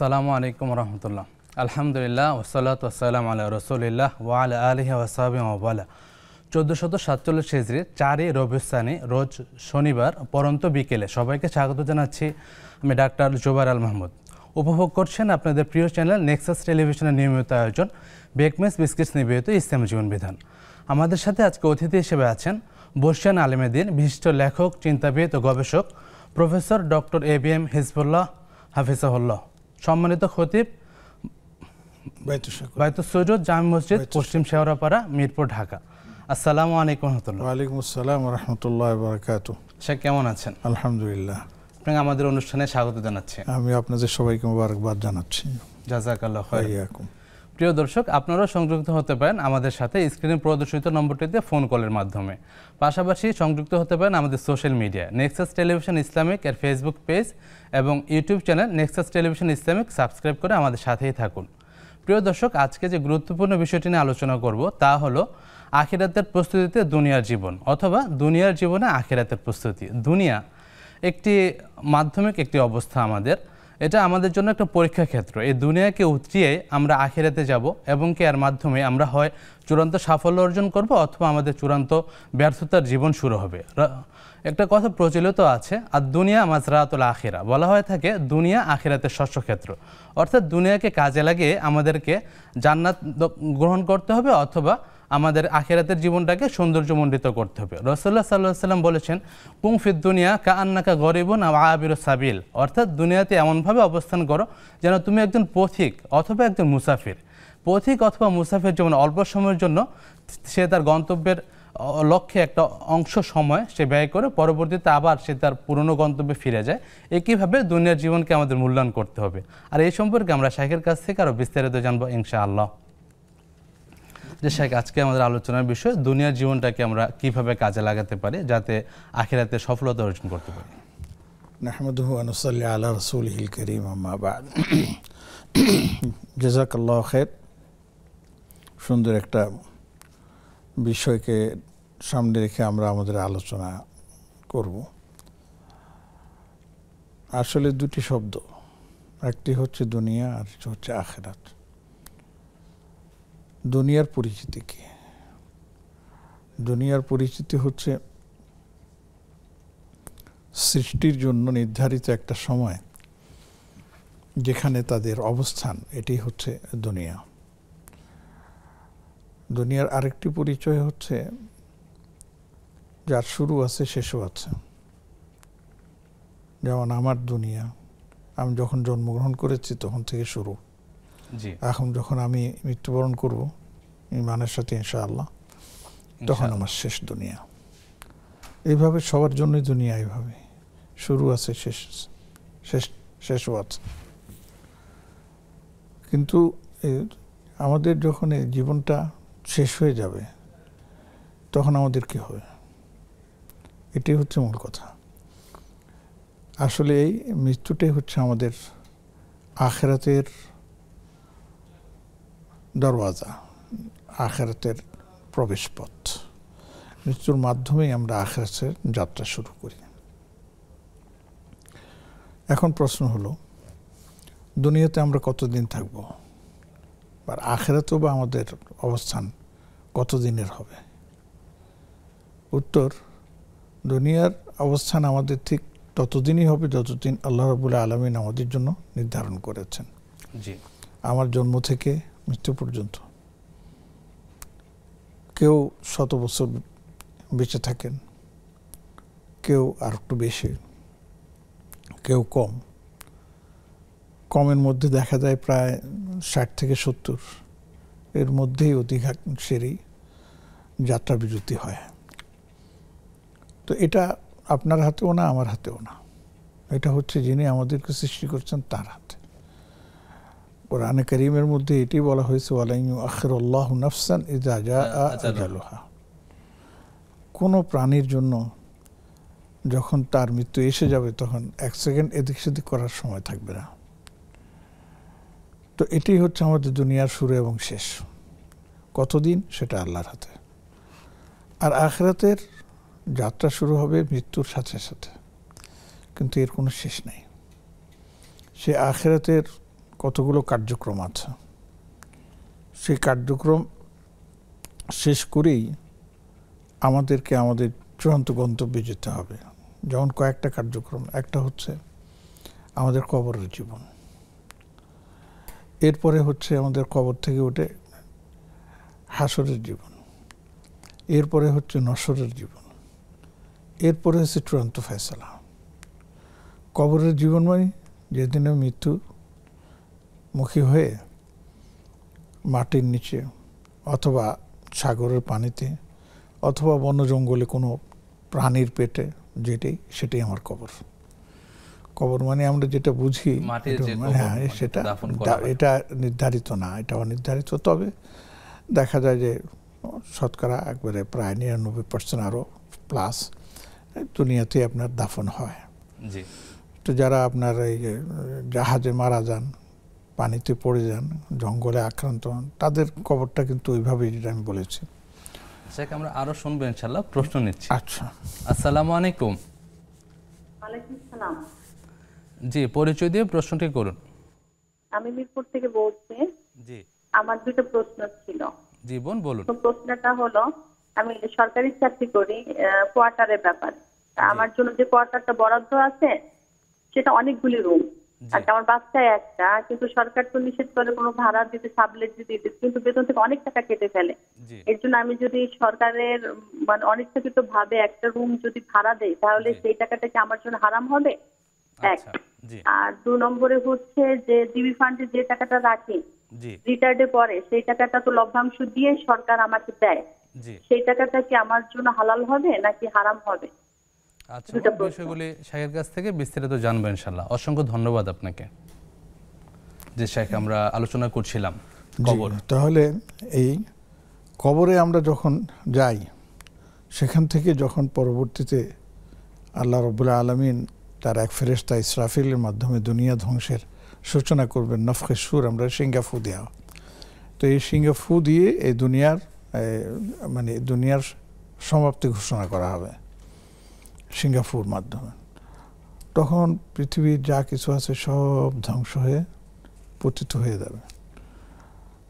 আসসালামু আলাইকুম রহমতুল্লাহ। আলহামদুলিল্লাহ ওয়াসসালাতু ওয়াসসালামু আলা রাসূলিল্লাহ ওয়া আলা আলিহি ওয়া সাহবিহি ওয়া ওয়ালা। 1447 হিজরি 4ই রবিউল সানি রোজ শনিবার পরন্ত বিকেলে সবাইকে স্বাগত জানাচ্ছি। আমি ডাক্তার জুবাইর আল মাহমুদ। উপভোগ করছেন আপনাদের প্রিয় চ্যানেল নেক্সাস টেলিভিশনের নিয়মিত আয়োজন বেকমেস বিস্কিটস নিবেদিত ইসলামী জীবন বিধান। আমাদের সাথে আজকে অতিথি হিসেবে আছেন বর্ষিয়ান আলেম দ্বীন, বিশিষ্ট লেখক, চিন্তাবিদ ও গবেষক প্রফেসর ডক্টর এবিএম হিজবুল্লাহ হাফিজাহুল্লাহ, সম্মানিত খতিব বাইতুস সুজুদ জামে মসজিদ, পশ্চিম শেওড়াপাড়া, মিরপুর, ঢাকা। আসসালামু আলাইকুম রাহমাতুল্লাহ। ওয়া আলাইকুম আসসালাম ওয়া রাহমাতুল্লাহি ওয়া বারাকাতুহু। শেখ কেমন আছেন? আলহামদুলিল্লাহ। আপনাকে আমাদের অনুষ্ঠানে স্বাগত জানাচ্ছি। আমি আপনাদের সবাইকে মোবারকবাদ জানাচ্ছি। জাযাকাল্লাহু খাইরান। ওয়া প্রিয় দর্শক, আপনারাও সংযুক্ত হতে পারেন আমাদের সাথে স্ক্রিনে প্রদর্শিত নম্বরটিতে ফোন কলের মাধ্যমে। পাশাপাশি সংযুক্ত হতে পারেন আমাদের social media Nexus television Islamic এর ফেসবুক পেজ এবং YouTube channel Nexus television Islamic subscribe করে আমাদের সাথেই থাকুন। প্রিয় দর্শক, আজকে যে গুরুত্বপূর্ণ বিষয়টি নিয়ে আলোচনা করব তা হলো আখিরাতের প্রস্তুতিতে দুনিয়ার জীবন, অথবা দুনিয়ার জীবনে আখিরাতের প্রস্তুতি। দুনিয়া একটি মাধ্যমিক একটি অবস্থা আমাদের, এটা আমাদের জন্য একটা পরীক্ষা ক্ষেত্র। এই দুনিয়াকে উতরিয়ে আমরা আখিরাতে যাব এবং কি এর মাধ্যমে আমরা হয় চূড়ান্ত সাফল্য অর্জন করব অথবা আমাদের চূড়ান্ত ব্যর্থতার জীবন শুরু হবে। একটা কথা প্রচলিত আছে, আর দুনিয়া মাজরাতুল আখিরা, বলা হয়ে থাকে দুনিয়া আখিরাতের শস্যক্ষেত্র। অর্থাৎ দুনিয়াকে কাজে লাগিয়ে আমাদেরকে জান্নাত গ্রহণ করতে হবে অথবা আমাদের আখিরাতের জীবনটাকে সৌন্দর্যমণ্ডিত করতে হবে। রাসূলুল্লাহ সাল্লাল্লাহু আলাইহি ওয়াসাল্লাম বলেছেন, কুম ফিদ দুনিয়া কাআন্নাকা গরিবুন আও আবিরুস সাবিল, অর্থাৎ দুনিয়াতে এমনভাবে অবস্থান করো যেন তুমি একজন পথিক অথবা একজন মুসাফির। পথিক অথবা মুসাফির যেমন অল্প সময়ের জন্য সে তার গন্তব্যের লক্ষ্যে একটা অংশ সময় সে ব্যয় করে পরবর্তীতে আবার সে তার পুরনো গন্তব্যে ফিরে যায়, একইভাবে দুনিয়ার জীবনকে আমাদের মূল্যায়ন করতে হবে। আর এই সম্পর্কে আমরা শাইখের কাছ থেকে আরও বিস্তারিত জানবো ইনশাআল্লাহ। যে শাইখ, আজকে আমাদের আলোচনার বিষয় দুনিয়ার জীবনটাকে আমরা কিভাবে কাজে লাগাতে পারি যাতে আখিরাতে সফলতা অর্জন করতে পারি। নাহমাদুহু ওয়া নুসাল্লি আলা রাসূলিহিল কারীম, আম্মা বা'দ। জাযাকাল্লাহু খাইর। সুন্দর একটা বিষয়কে সামনে রেখে আমরা আমাদের আলোচনা করব। আসলে দুটি শব্দ, একটি হচ্ছে দুনিয়া আর হচ্ছে আখিরাত। দুনিয়ার পরিচিতি কি? দুনিয়ার পরিচিতি হচ্ছে সৃষ্টির জন্য নির্ধারিত একটা সময় যেখানে তাদের অবস্থান, এটি হচ্ছে দুনিয়া। দুনিয়ার আরেকটি পরিচয় হচ্ছে যার শুরু আছে শেষও আছে। যেমন আমার দুনিয়া, আমি যখন জন্মগ্রহণ করেছি তখন থেকে শুরু। এখন যখন আমি মৃত্যুবরণ করব ইমানের সাথে ইনশাআল্লাহ, তখন আমার শেষ দুনিয়া। এইভাবে সবার জন্যই দুনিয়া এইভাবে শুরু আছে, শেষও আছে। কিন্তু আমাদের যখন এই জীবনটা শেষ হয়ে যাবে তখন আমাদের কি হবে, এটাই হচ্ছে মূল কথা। আসলে এই মৃত্যুটাই হচ্ছে আমাদের আখিরাতের দরওয়াজা, আখিরাতের প্রবেশপথ। মৃত্যুর মাধ্যমেই আমরা আখিরাতের যাত্রা শুরু করি। এখন প্রশ্ন হলো, দুনিয়াতে আমরা কতদিন থাকব, আর আখিরাতেও বা আমাদের অবস্থান কতদিনের হবে? উত্তর, দুনিয়ার অবস্থান আমাদের ঠিক ততদিনই হবে যতদিন আল্লাহ রাব্বুল আলামিন আমাদের জন্য নির্ধারণ করেছেন। জি, আমার জন্ম থেকে মৃত্যু পর্যন্ত। কেউ 100 বছর বেঁচে থাকেন, কেউ আর একটু বেশি, কেউ কম। কমের মধ্যে দেখা যায় প্রায় 60 থেকে 70, এর মধ্যেই অধিকাংশেরই যাত্রা বিরতি হয়। তো এটা আপনার হাতেও না, আমার হাতেও না, এটা হচ্ছে যিনি আমাদেরকে সৃষ্টি করছেন তার হাতে। কোরআনে কারীমের মধ্যে এটি বলা হয়েছে, ওয়ালা ইউআখিরুল্লাহু নাফসান ইযা জাআ আজালুহা। কোনো প্রাণীর জন্য যখন তার মৃত্যু এসে যাবে তখন 1 সেকেন্ড এদিক সেদিক করার সময় থাকবে না। তো এটি হচ্ছে আমাদের দুনিয়ার শুরু এবং শেষ। কতদিন সেটা আল্লাহর হাতে। আর আখিরাতের যাত্রা শুরু হবে মৃত্যুর সাথে সাথে, কিন্তু এর কোনো শেষ নেই। সে আখিরাতের কতগুলো কার্যক্রম আছে, সেই কার্যক্রম শেষ করেই আমাদেরকে আমাদের চূড়ান্ত গন্তব্যে যেতে হবে। যেমন কয়েকটা কার্যক্রম, একটা হচ্ছে আমাদের কবরের জীবন, এরপরে হচ্ছে আমাদের কবর থেকে উঠে হাসরের জীবন, এরপরে হচ্ছে নসরের জীবন, এরপরে হচ্ছে চূড়ান্ত ফয়সালা। কবরের জীবন মানে যেদিনে মৃত্যু মুখী হয়ে মাটির নিচে অথবা সাগরের পানিতে অথবা বন জঙ্গলে কোনো প্রাণীর পেটে সেটাই আমার কবর। কবর মানে আমরা যেটা বুঝি হ্যাঁ, সেটা এটা নির্ধারিত না, এটা অনির্ধারিত। তবে দেখা যায় যে শতকরা একবারে প্রায় 99% আরও প্লাস দুনিয়াতে আপনার দাফন হয়। তো যারা আপনার এই জাহাজে মারা যান, পানিতে পড়ে যান, জঙ্গলে আক্রান্ত হন, তাদের কবরটা কিন্তু ওইভাবেই, যেটা আমি বলেছি। আমরা আরো শুনবো ইনশাআল্লাহ। প্রশ্ন নিচ্ছি। আচ্ছা, আসসালামু আলাইকুম। ওয়ালাইকুম সালাম। জি, পরিচয় দিয়ে প্রশ্নটি করুন। আমি মিরপুর থেকে বলছি। জি, আমার দুটো প্রশ্ন ছিল। জি বোন বলুন। তো প্রশ্নটা হলো, আমি সরকারি চাকরি করি, কোয়ার্টারের ব্যাপার। আমার জন্য যে কোয়ার্টারটা বরাদ্দ আছে সেটা অনেকগুলি রুম, আর আমার বাচ্চায় একটা, কিন্তু সরকার তো নিষেধ করে কোনো ভাড়া দিতে, সাবলেট দিতে, কিন্তু বেতন থেকে অনেক টাকা কেটে ফেলে। এর জন্য আমি যদি সরকারের মানে অনিচ্ছাকৃত ভাবে একটা রুম যদি ভাড়া দেই, তাহলে সেই টাকাটা কি আমার জন্য হারাম হবে? এক। আর 2 নম্বরে হচ্ছে যে জিবি ফান্ডে যে টাকাটা রাখি রিটায়ার্ডে পরে, সেই টাকাটা তো লভ্যাংশ দিয়ে সরকার আমাকে দেয়, সেই টাকাটা কি আমার জন্য হালাল হবে নাকি হারাম হবে? আচ্ছা, বিষয়গুলি শাইখের কাছ থেকে বিস্তারিত জানবো ইনশাআল্লাহ। অসংখ্য ধন্যবাদ আপনাকে। যে শাইখ, আমরা আলোচনা করছিলাম কবর। তাহলে এই কবরে আমরা যখন যাই, সেখান থেকে যখন পরবর্তীতে আল্লাহ রাব্বুল আলামিন তার এক ফেরেশতা ইসরাফিলের মাধ্যমে দুনিয়া ধ্বংসের সূচনা করবেন, নফখে সুর, আমরা সিঙ্গা ফু দেওয়া। তো এই সিঙ্গা ফু দিয়ে এই দুনিয়ার মানে দুনিয়ার সমাপ্তি ঘোষণা করা হবে সিঙ্গাপুর মাধ্যমে। তখন পৃথিবীর যা কিছু আছে সব ধ্বংস হয়ে পতিত হয়ে যাবে,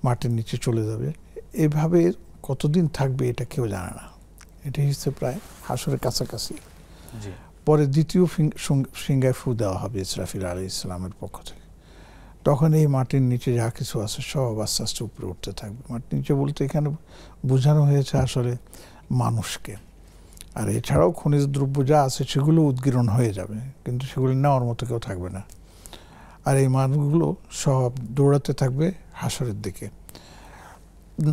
মাটির নিচে চলে যাবে। এভাবে কতদিন থাকবে এটা কেউ জানে না। এটি হচ্ছে প্রায় হাসরের কাছাকাছি। পরে দ্বিতীয় সিঙ্গায় ফু দেওয়া হবে ইসরাফিল আলাইহিস সালামের পক্ষ থেকে। তখন এই মাটির নিচে যা কিছু আছে সব আস্তে আস্তে উপরে উঠতে থাকবে। মাটির নিচে বলতে এখানে বোঝানো হয়েছে আসলে মানুষকে। আর এছাড়াও খনিজ দ্রব্য যা আছে সেগুলো উদ্গীরণ হয়ে যাবে, কিন্তু সেগুলো নেওয়ার মতো কেউ থাকবে না। আর এই মানুষগুলো সব দৌড়াতে থাকবে হাসরের দিকে।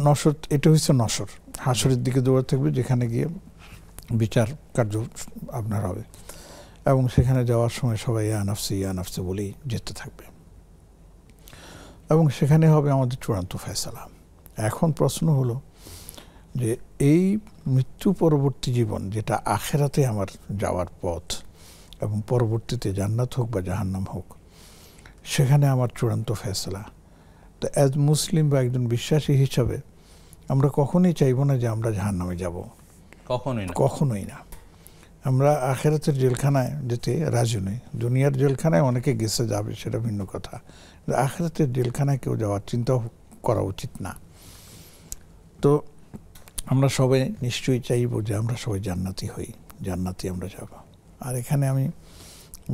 নসর, এটা হচ্ছে নসর, হাসরের দিকে দৌড়াতে থাকবে, যেখানে গিয়ে বিচার কার্য আপনার হবে। এবং সেখানে যাওয়ার সময় সবাই ইয়া নাফসি বলেই যেতে থাকবে, এবং সেখানে হবে আমাদের চূড়ান্ত ফয়সালা। এখন প্রশ্ন হলো যে এই মৃত্যু পরবর্তী জীবন, যেটা আখেরাতে আমার যাওয়ার পথ, এবং পরবর্তীতে জান্নাত হোক বা জাহান্নাম হোক, সেখানে আমার চূড়ান্ত ফয়সালা। তো অ্যাজ মুসলিম বা একজন বিশ্বাসী হিসাবে আমরা কখনোই চাইব না যে আমরা জাহান্নামে যাব, কখনোই না। আমরা আখেরাতের জেলখানায় যেতে রাজি নই। দুনিয়ার জেলখানায় অনেকে গেছে, যাবে, সেটা ভিন্ন কথা। আখেরাতের জেলখানায় কেউ যাওয়ার চিন্তাও করা উচিত না। তো আমরা সবাই নিশ্চয়ই চাইব যে আমরা সবাই জান্নাতি হই, জান্নাতি আমরা যাব। আর এখানে আমি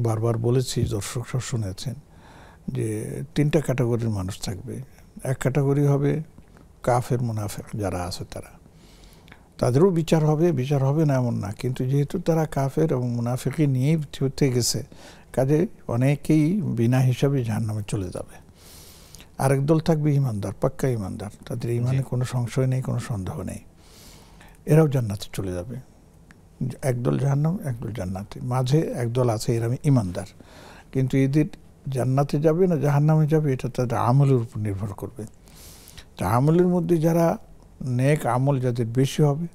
বারবার বলেছি, দর্শক সব শুনেছেন, যে 3টা ক্যাটাগরির মানুষ থাকবে। এক ক্যাটাগরি হবে কাফের মুনাফিক যারা আছে, তাদেরও বিচার হবে না এমন না, কিন্তু যেহেতু তারা কাফের এবং মুনাফিকই নিয়েই পৃথিবীতে গেছে, কাজে অনেকেই বিনা হিসাবে জাহান্নামে চলে যাবে। আরেক দল থাকবে ইমানদার, পাক্কা ইমানদার, তাদের ইমানে কোনো সংশয় নেই, কোনো সন্দেহ নেই, এরাও জান্নাতে চলে যাবে। একদল জাহান্নাম, একদল জান্নাতে, মাঝে একদল আছে এরা ইমানদার, কিন্তু এদের জান্নাতে যাবে না জাহান্নামে যাবে এটা তাদের আমলের উপর নির্ভর করবে। তা আমলের মধ্যে যারা নেক আমল যাদের বেশি হবে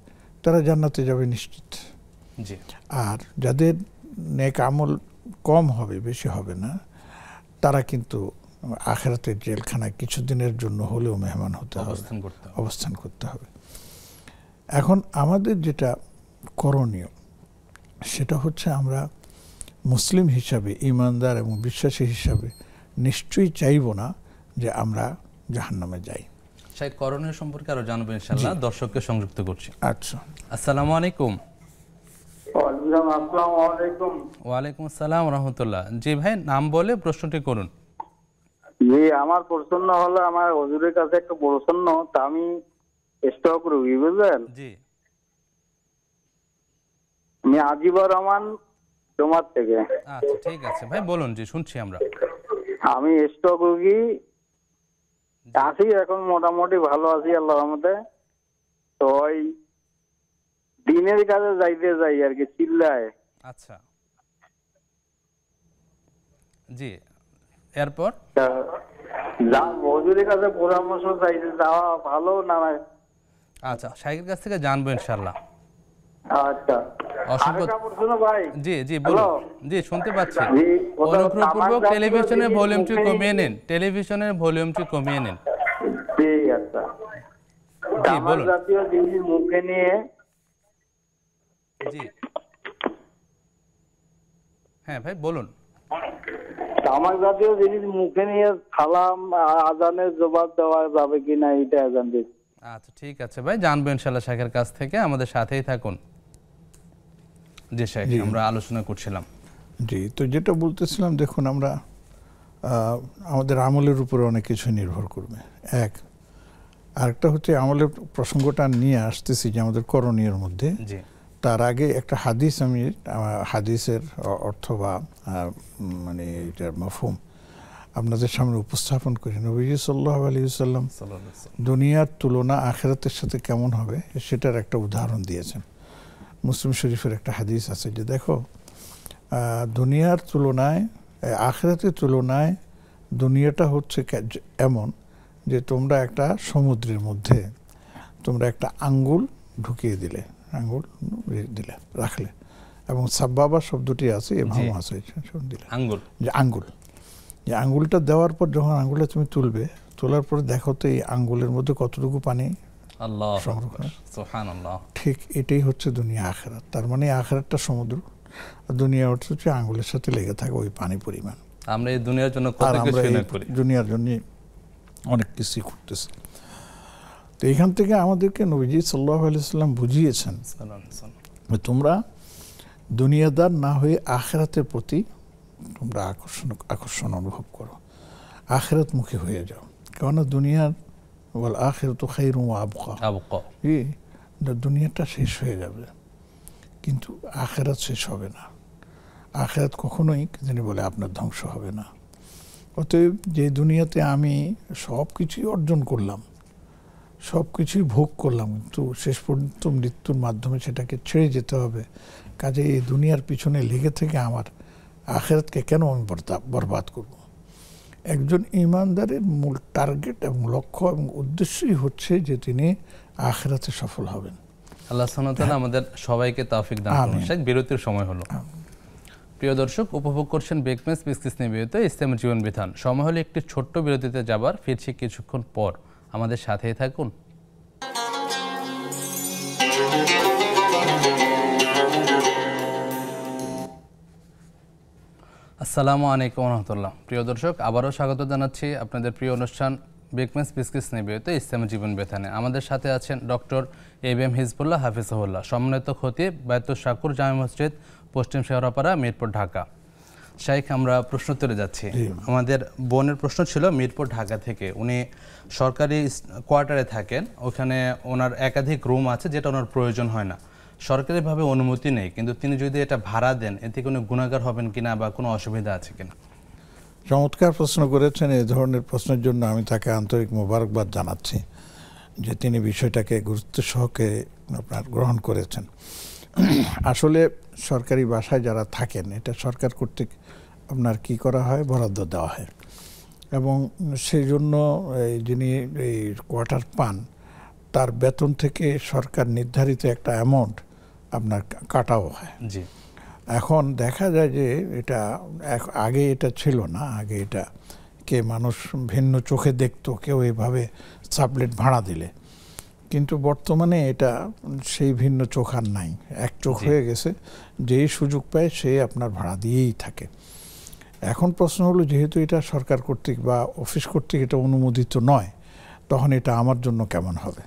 তারা জান্নাতে যাবে নিশ্চিত। আর যাদের নেক আমল কম হবে, বেশি হবে না, তারা কিন্তু আখিরাতের জেলখানায় কিছুদিনের জন্য হলেও মেহমান হতে হবে, অবস্থান করতে হবে। এখন আমাদের যেটা করণীয় সেটা হচ্ছে, আমরা মুসলিম হিসাবে, ইমানদার এবং বিশ্বাসী হিসাবে নিশ্চয়ই চাইব না যে আমরা জাহান্নামে যাই। সেই করণীয় সম্পর্কে আরো জানবো ইনশাআল্লাহ, দর্শককে সংযুক্ত করছি। আচ্ছা, আসসালামু আলাইকুম। আসসালামু আলাইকুম। ওয়ালাইকুম আসসালাম রাহমাতুল্লাহ। জি ভাই, নাম বলে প্রশ্নটি করুন। জি, আমার প্রশ্ন হলো, আমার হুজুরের কাছে একটা প্রশ্ন, তা আমি স্টক রুগী, বুঝলেন? জি আমি আজিবুর রহমান জমাত থেকে। আচ্ছা ঠিক আছে ভাই, বলুন। জি শুনছি আমরা। আমি স্টক রুগী আছি, এখন মোটামুটি ভালো আছি আল্লাহর রহমতে। তো ওই দিনের কাজে যাইতে যাই আর কি, চিল্লায়। আচ্ছা জি, এরপর যা হুজুরের কাছে পরামর্শ চাইতে যাওয়া ভালো না? আচ্ছা, শাইখের কাছ থেকে জানবো ইনশাআল্লাহ। আচ্ছা, অসংখ্য আরেকটা প্রশ্ন ভাই। জি জি বলুন। জি শুনতে পাচ্ছি। জি, ওটা অনুগ্রহপূর্বক তামাক টেলিভিশনের জাতীয় ভলিউমটি জিনিস কমিয়ে নিন, টেলিভিশনের ভলিউমটি কমিয়ে নিন। ঠিক আছে। জি তামাক বলুন। জাতীয় জিনিস মুখে নিয়ে, জি হ্যাঁ ভাই বলুন। তামাক জাতীয় জিনিস মুখে নিয়ে সালাম আজানের জবাব দেওয়া যাবে কিনা, এটা আজান দিচ্ছে। আচ্ছা ঠিক আছে ভাই, জানবো ইনশাআল্লাহ শাইখের কাছ থেকে, আমাদের সাথেই থাকুন। জি শাইখ, আমরা আলোচনা করছিলাম। জি, তো যেটা বলতেছিলাম, দেখুন আমরা আমাদের আমলের উপরে অনেক কিছু নির্ভর করবে। এক, আরেকটা হচ্ছে আমলের প্রসঙ্গটা নিয়ে আসতেছি যে আমাদের করণীয়ের মধ্যে। জি তার আগে একটা হাদিস, আমি হাদিসের অর্থ বা মানে এটার মাফহুম আপনাদের সামনে উপস্থাপন করি। নবীজি সাল্লাল্লাহু আলাইহি ওয়াসাল্লাম দুনিয়ার তুলনা আখিরাতের সাথে কেমন হবে সেটার একটা উদাহরণ দিয়েছেন। মুসলিম শরীফের একটা হাদিস আছে যে দেখো, দুনিয়ার তুলনায় আখিরাতের তুলনায় দুনিয়াটা হচ্ছে এমন যে তোমরা একটা সমুদ্রের মধ্যে তোমরা একটা আঙ্গুল ঢুকিয়ে দিলে, আঙ্গুল দিলে রাখলে, এবং সাব্বাবা শব্দটি আছে এবং আছে দিলে আঙ্গুল, যে আঙ্গুল, যে আঙ্গুলটা দেওয়ার পর যখন আঙ্গুলটা তুমি তুলবে, তোলার পরে দেখো তো এই আঙ্গুলের মধ্যে কতটুকু পানি সংরক্ষণ। সুবহানাল্লাহ। ঠিক এটাই হচ্ছে দুনিয়া আখিরাত। তার মানে আখিরাতটা সমুদ্র, আর দুনিয়া হচ্ছে আঙ্গুলের সাথে লেগে থাকে ওই পানি পরিমাণ। আমরা এই দুনিয়ার জন্য কত কিছু না করি, দুনিয়ার জন্য অনেক কিছুই করতেছি। তো এখান থেকে আমাদেরকে নবীজি সাল্লাল্লাহু আলাইহি ওয়াসাল্লাম বুঝিয়েছেন তোমরা দুনিয়াদার না হয়ে আখিরাতের প্রতি তোমরা আকর্ষণ অনুভব করো, আখিরাত মুখী হয়ে যাও। কেননা দুনিয়ার ওয়াল আখিরাতু খায়রুন ওয়া আবকা, দুনিয়াটা শেষ হয়ে যাবে কিন্তু আখিরাত শেষ হবে না। আখিরাত কখনোই যিনি বলে আপনার ধ্বংস হবে না। অতএব যে দুনিয়াতে আমি সব কিছুই অর্জন করলাম, সব কিছুই ভোগ করলাম, কিন্তু শেষ পর্যন্ত মৃত্যুর মাধ্যমে সেটাকে ছেড়ে যেতে হবে। কাজে এই দুনিয়ার পিছনে লেগে থেকে আমার আখিরাতকে কেন আমি বরবাদ করব? একজন ঈমানদারের মূল টার্গেট এবং লক্ষ্য এবং উদ্দেশ্যই হচ্ছে যে তিনি আখিরাতে সফল হবেন। আল্লাহ সুবহানাহু ওয়া তাআলা আমাদের সবাইকে তৌফিক দান করুন। শেখ, বিরতির সময় হলো। প্রিয় দর্শক, উপভোগ করছেন বেকমেস বিজনেস নিবেদিত ইসলামী জীবন বিধান। সময় হলো একটি ছোট্ট বিরতিতে যাবার, ফিরছি কিছুক্ষণ পর, আমাদের সাথেই থাকুন। আসসালামু আলাইকুম রহমতুল্লাহ। প্রিয় দর্শক, আবারও স্বাগত জানাচ্ছি আপনাদের প্রিয় অনুষ্ঠান বেকমেস বিজনেস নিবেদিত ইসলামী জীবন বিধানে। আমাদের সাথে আছেন ডক্টর এবিএম হিজবুল্লাহ হাফিজাহুল্লাহ, সম্মানিত খতিব, বায়তুল শাকুর জামে মসজিদ, পশ্চিম শেওড়াপাড়া, মিরপুর, ঢাকা। শাইখ, আমরা প্রশ্ন তুলে যাচ্ছি। আমাদের বোনের প্রশ্ন ছিল মিরপুর, ঢাকা থেকে। উনি সরকারি কোয়ার্টারে থাকেন, ওখানে ওনার একাধিক রুম আছে যেটা ওনার প্রয়োজন হয় না, সরকারিভাবে অনুমতি নেই, কিন্তু তিনি যদি এটা ভাড়া দেন এতে কোনো গুনাহগার হবেন কিনা বা কোনো অসুবিধা আছে কিনা? চমৎকার প্রশ্ন করেছেন। এই ধরনের প্রশ্নের জন্য আমি তাকে আন্তরিক মোবারকবাদ জানাচ্ছি যে তিনি বিষয়টাকে গুরুত্ব সহকারে আপনার গ্রহণ করেছেন। আসলে সরকারি বাসায় যারা থাকেন, এটা সরকার কর্তৃক আপনার কি করা হয়, বরাদ্দ দেওয়া হয়, এবং সেই জন্য যিনি এই কোয়ার্টার পান তার বেতন থেকে সরকার নির্ধারিত একটা অ্যামাউন্ট আপনার কাটাও হয়। জি। এখন দেখা যায় যে এটা আগে এটা ছিল না, আগে এটা কে মানুষ ভিন্ন চোখে দেখতো, কেউ এভাবে সাবলেট ভাড়া দিলে, কিন্তু বর্তমানে এটা সেই ভিন্ন চোখ আর নাই, এক চোখ হয়ে গেছে। যেই সুযোগ পায় সে আপনার ভাড়া দিয়েই থাকে। এখন প্রশ্ন হলো যেহেতু এটা সরকার কর্তৃক বা অফিস কর্তৃক এটা অনুমোদিত নয়, তখন এটা আমার জন্য কেমন হবে।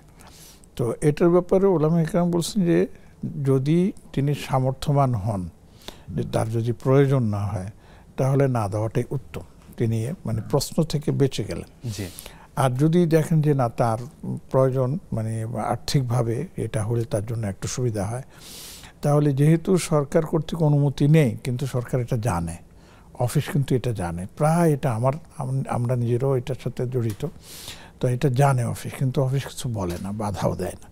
তো এটার ব্যাপারে ওলামা ইকরাম বলছেন যে যদি তিনি সামর্থ্যবান হন, যে তার যদি প্রয়োজন না হয়, তাহলে না দেওয়াটাই উত্তম। তিনি মানে প্রশ্ন থেকে বেঁচে গেলেন। জি। আর যদি দেখেন যে না তার প্রয়োজন, মানে আর্থিকভাবে এটা হলে তার জন্য একটু সুবিধা হয়, তাহলে যেহেতু সরকার কর্তৃক অনুমতি নেই, কিন্তু সরকার এটা জানে, অফিস কিন্তু এটা জানে, প্রায় এটা আমরা নিজেরাও এটার সাথে জড়িত, তো এটা জানে অফিস, কিন্তু অফিস কিছু বলে না, বাধাও দেয় না।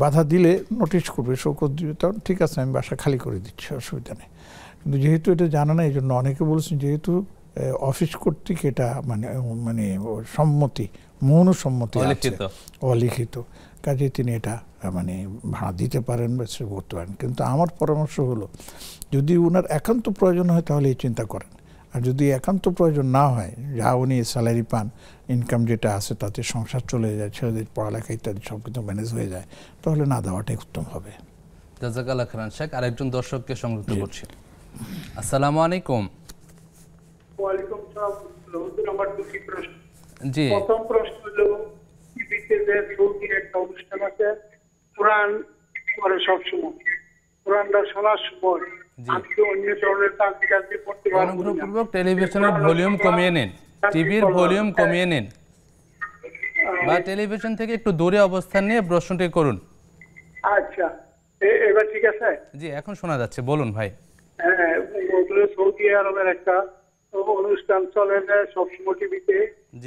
বাধা দিলে নোটিশ করবে, শোকজ দিবে, তখন ঠিক আছে আমি বাসা খালি করে দিচ্ছি, অসুবিধা নেই। কিন্তু যেহেতু এটা জানা না, এই জন্য অনেকে বলছেন যেহেতু অফিস কর্তৃক এটা মানে মানে সম্মতি, মৌন সম্মতি অলিখিত, কাজে তিনি এটা মানে ভাড়া দিতে পারেন বা সে করতে পারেন। কিন্তু আমার পরামর্শ হলো যদি ওনার একান্ত প্রয়োজন হয় তাহলে এই চিন্তা করেন, আর যদি একান্ত প্রয়োজন না হয়, যা উনি স্যালারি পান, ইনকাম যেটা আছে তাতে সংসার চলে যায়, ছেলেদের পড়ালেখা ইত্যাদি সব কিছু ম্যানেজ হয়ে যায়, তাহলে না দেওয়াটাই উত্তম হবে। জাযাকাল্লাহ খাইরান শেখ। আরেকজন দর্শককে সংযুক্ত করছি। আসসালামু আলাইকুম। ওয়ালাইকুম আসসালাম। আমার দুটি প্রশ্ন। জি। প্রথম প্রশ্ন হলো টিভিতে যে সৌদির একটা অনুষ্ঠান আছে, কোরআন পড়ে সবসময়, কোরআনটা শোনার সময় আমি তো অন্য ধরনের কাজ করতে পারবো না। অনুগ্রহপূর্বক টেলিভিশনের ভলিউম কমিয়ে নিন, টিভির ভলিউম কমিয়ে নিন, বা টেলিভিশন থেকে একটু দূরে অবস্থান নিয়ে প্রশ্নটি করুন। আচ্ছা, এবার ঠিক আছে? জি, এখন শোনা যাচ্ছে, বলুন ভাই। হ্যাঁ, সৌদি আরবের একটা অনুষ্ঠান চলে যায় সবসময় টিভিতে,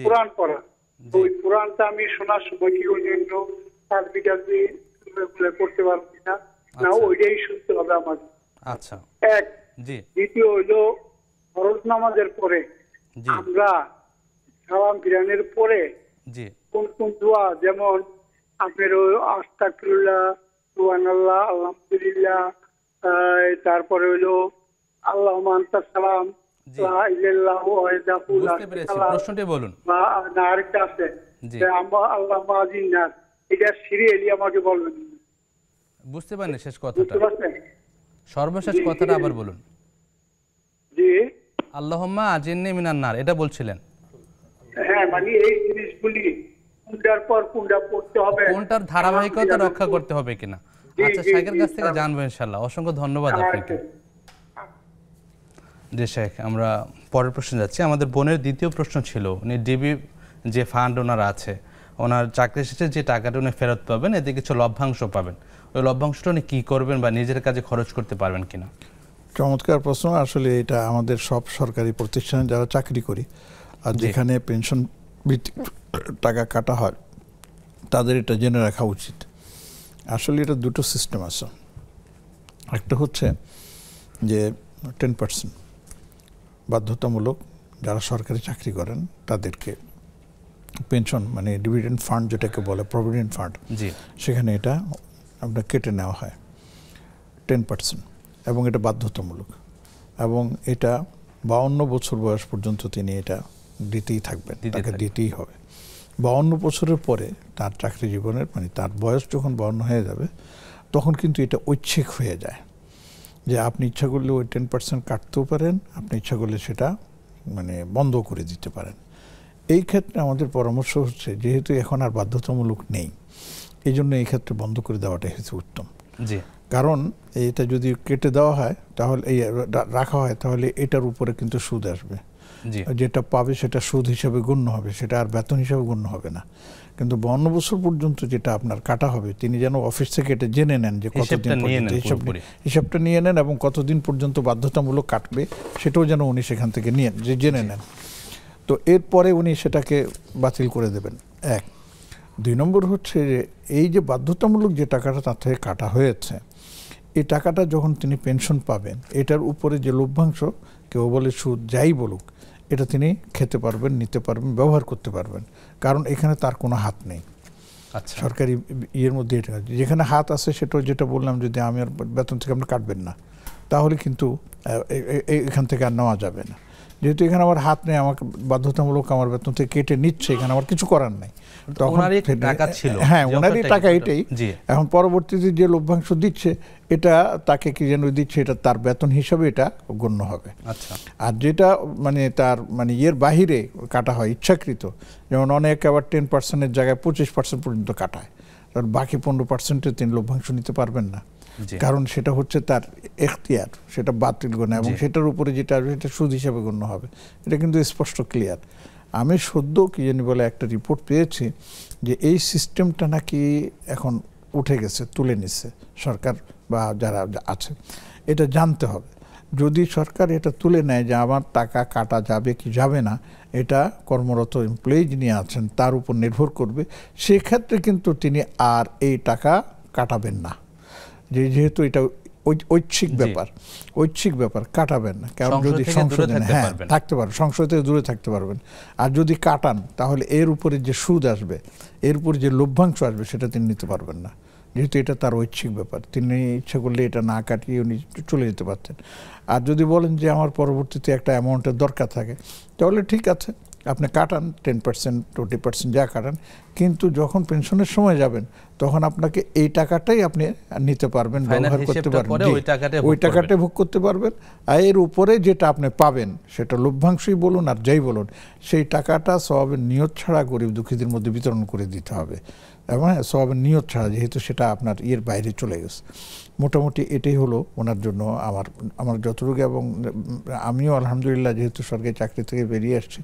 কোরআন পড়া। ওই কোরআনটা আমি শোনার সময় কি ওই জন্য করতে পারবো কিনা, না ওইটাই শুনতে হবে আমার। আচ্ছা। এক। দ্বিতীয় হইলো ফরজ নামাজের পরে আমরা সালাম ফিরানোর পরে কোন কোন দোয়া, যেমন আপনার আস্তাগফিরুল্লাহ, সুবহানাল্লাহ, আলহামদুলিল্লাহ, তারপরে হইলো আল্লাহুম্মা আনতাস সালাম, লা ইলাহা ইল্লাল্লাহু বুঝতে পেরেছি, প্রশ্নটি বলুন। বা আরেকটা আছে আল্লাহুম্মা আজিনা, এটা সিরিয়ালি আমাকে বলবেন। বুঝতে পারেন শেষ কথাটা? সর্বশেষ কথাটা আবার বলুন। জি। আল্লাহুম্মা আজিন্নি মিনান নার, এটা বলছিলেন? হ্যাঁ, মানে এই জিনিসগুলি কোনটার পর কোনটা পড়তে হবে, কোনটার ধারাবাহিকতা রক্ষা করতে হবে কিনা। আচ্ছা, শেখের কাছ থেকে জানবো ইনশাআল্লাহ। অসংখ্য ধন্যবাদ আপনাকে। জি শেখ, আমরা পরের প্রশ্নে যাচ্ছি। আমাদের বোনের দ্বিতীয় প্রশ্ন ছিল, উনি ডিবি যে ফান্ড ওনার আছে, ওনার চাকরি শেষে যে টাকাটা উনি ফেরত পাবেন, এতে কিছু লভ্যাংশ পাবেন, ওই লভ্যাংশটা উনি কী করবেন বা নিজের কাজে খরচ করতে পারবেন কিনা? চমৎকার প্রশ্ন। আসলে এটা আমাদের সব সরকারি প্রতিষ্ঠানে যারা চাকরি করি আর যেখানে পেনশন ভিত্তিক টাকা কাটা হয়, তাদের এটা জেনে রাখা উচিত। আসলে এটা দুটো সিস্টেম আছে। একটা হচ্ছে যে 10% বাধ্যতামূলক যারা সরকারি চাকরি করেন তাদেরকে পেনশন, মানে ডিভিডেন্ড ফান্ড যেটাকে বলে, প্রভিডেন্ট ফান্ড, সেখানে এটা আপনার কেটে নেওয়া হয় 10%, এবং এটা বাধ্যতামূলক, এবং এটা 52 বছর বয়স পর্যন্ত তিনি এটা দিতেই থাকবেন, তাকে দিতেই হবে। 52 বছরের পরে তার চাকরি জীবনের, মানে তার বয়স যখন 52 হয়ে যাবে, তখন কিন্তু এটা ঐচ্ছিক হয়ে যায়, যে আপনি ইচ্ছা করলে ওই 10% কাটতেও পারেন, আপনি ইচ্ছা করলে সেটা মানে বন্ধ করে দিতে পারেন। এই ক্ষেত্রে আমাদের পরামর্শ হচ্ছে, যেহেতু এখন আর বাধ্যতামূলক নেই, এই জন্য এই ক্ষেত্রে বন্ধ করে দেওয়াটাই হচ্ছে উত্তম। কারণ এটা যদি কেটে দেওয়া হয়, তাহলে এই রাখা হয়, তাহলে এটার উপরে কিন্তু সুদ আসবে, যেটা পাবে সেটা সুদ হিসাবে গণ্য হবে, সেটা আর বেতন হিসাবে গণ্য হবে না। কিন্তু 52 বছর পর্যন্ত যেটা আপনার কাটা হবে, তিনি যেন অফিস থেকে এটা জেনে নেন যে কতদিন পর্যন্ত, হিসাবটা নিয়ে নেন, এবং কতদিন পর্যন্ত বাধ্যতামূলক কাটবে সেটাও যেন উনি সেখান থেকে জেনে নেন। তো এরপরে উনি সেটাকে বাতিল করে দেবেন। 1। 2 নম্বর হচ্ছে যে এই যে বাধ্যতামূলক যে টাকাটা তার থেকে কাটা হয়েছে, এই টাকাটা যখন তিনি পেনশন পাবেন, এটার উপরে যে লভ্যাংশ, কেউ বলে সুদ, যাই বলুক, এটা তিনি খেতে পারবেন, নিতে পারবেন, ব্যবহার করতে পারবেন, কারণ এখানে তার কোনো হাত নেই। সরকারি ইয়ের মধ্যে এটা যেখানে হাত আছে, সেটা যেটা বললাম, যদি আমার বেতন থেকে আপনি কাটবেন না, তাহলে কিন্তু এখান থেকে আর নেওয়া যাবে না। যেহেতু এখানে আমার হাত নেই, আমাকে বাধ্যতামূলক আমার বেতন থেকে কেটে নিচ্ছে, এখানে আমার কিছু করার নাই। ওনারই টাকা ছিল, হ্যাঁ ওনারই টাকা এটাই। এখন পরবর্তীতে যে লভ্যাংশ দিচ্ছে এটা তাকে কি যেন দিচ্ছে, এটা তার বেতন হিসাবে এটা গণ্য হবে। আচ্ছা, আর যেটা মানে তার মানে ইয়ের বাহিরে কাটা হয় ইচ্ছাকৃত, যেমন অনেক আবার 10%-এর জায়গায় 25% পর্যন্ত কাটায়, কারণ বাকি 15%-এ তিনি লভ্যাংশ নিতে পারবেন না, কারণ সেটা হচ্ছে তার এখতিয়ার, সেটা বাতিল গণ্য এবং সেটার উপরে যেটা আসবে সেটা সুদ হিসাবে গণ্য হবে। এটা কিন্তু স্পষ্ট ক্লিয়ার। আমি সদ্য কি জানি বলে একটা রিপোর্ট পেয়েছি যে এই সিস্টেমটা নাকি এখন উঠে গেছে, তুলে নিচ্ছে সরকার বা যারা আছে। এটা জানতে হবে, যদি সরকার এটা তুলে নেয় যে আমার টাকা কাটা যাবে কি যাবে না, এটা কর্মরত এমপ্লয়ি যিনি আছেন তার উপর নির্ভর করবে। সেক্ষেত্রে কিন্তু তিনি আর এই টাকা কাটাবেন না, যেহেতু এটা ঐচ্ছিক ব্যাপার কাটাবেন না। কারণ যদি সংসদে থাকতে পারেন, সংসদ থেকে দূরে থাকতে পারবেন। আর যদি কাটান তাহলে এর উপরে যে সুদ আসবে, এর উপরে যে লভ্যাংশ আসবে সেটা তিনি নিতে পারবেন না, যেহেতু এটা তার ঐচ্ছিক ব্যাপার। তিনি ইচ্ছা করলে এটা না কাটিয়ে উনি চলে যেতে পারতেন। আর যদি বলেন যে আমার পরবর্তীতে একটা অ্যামাউন্টের দরকার থাকে, তাহলে ঠিক আছে, আপনি কাটান 10%, 20% যা কাটান, কিন্তু যখন পেনশনের সময় যাবেন তখন আপনাকে এই টাকাটাই আপনি নিতে পারবেন, ব্যবহার করতে পারবেন, ওই টাকাটাই ভোগ করতে পারবেন। আর এর উপরে যেটা আপনি পাবেন সেটা লভ্যাংশই বলুন আর যাই বলুন, সেই টাকাটা সওয়াবের নিয়ত ছাড়া গরিব দুঃখীদের মধ্যে বিতরণ করে দিতে হবে। এবং সওয়াবের নিয়ত ছাড়া, যেহেতু সেটা আপনার ইয়ের বাইরে চলে গেছে। মোটামুটি এটাই হলো ওনার জন্য আমার যতটুকু। এবং আমিও আলহামদুলিল্লাহ যেহেতু সরকারি চাকরি থেকে বেরিয়ে আসছি,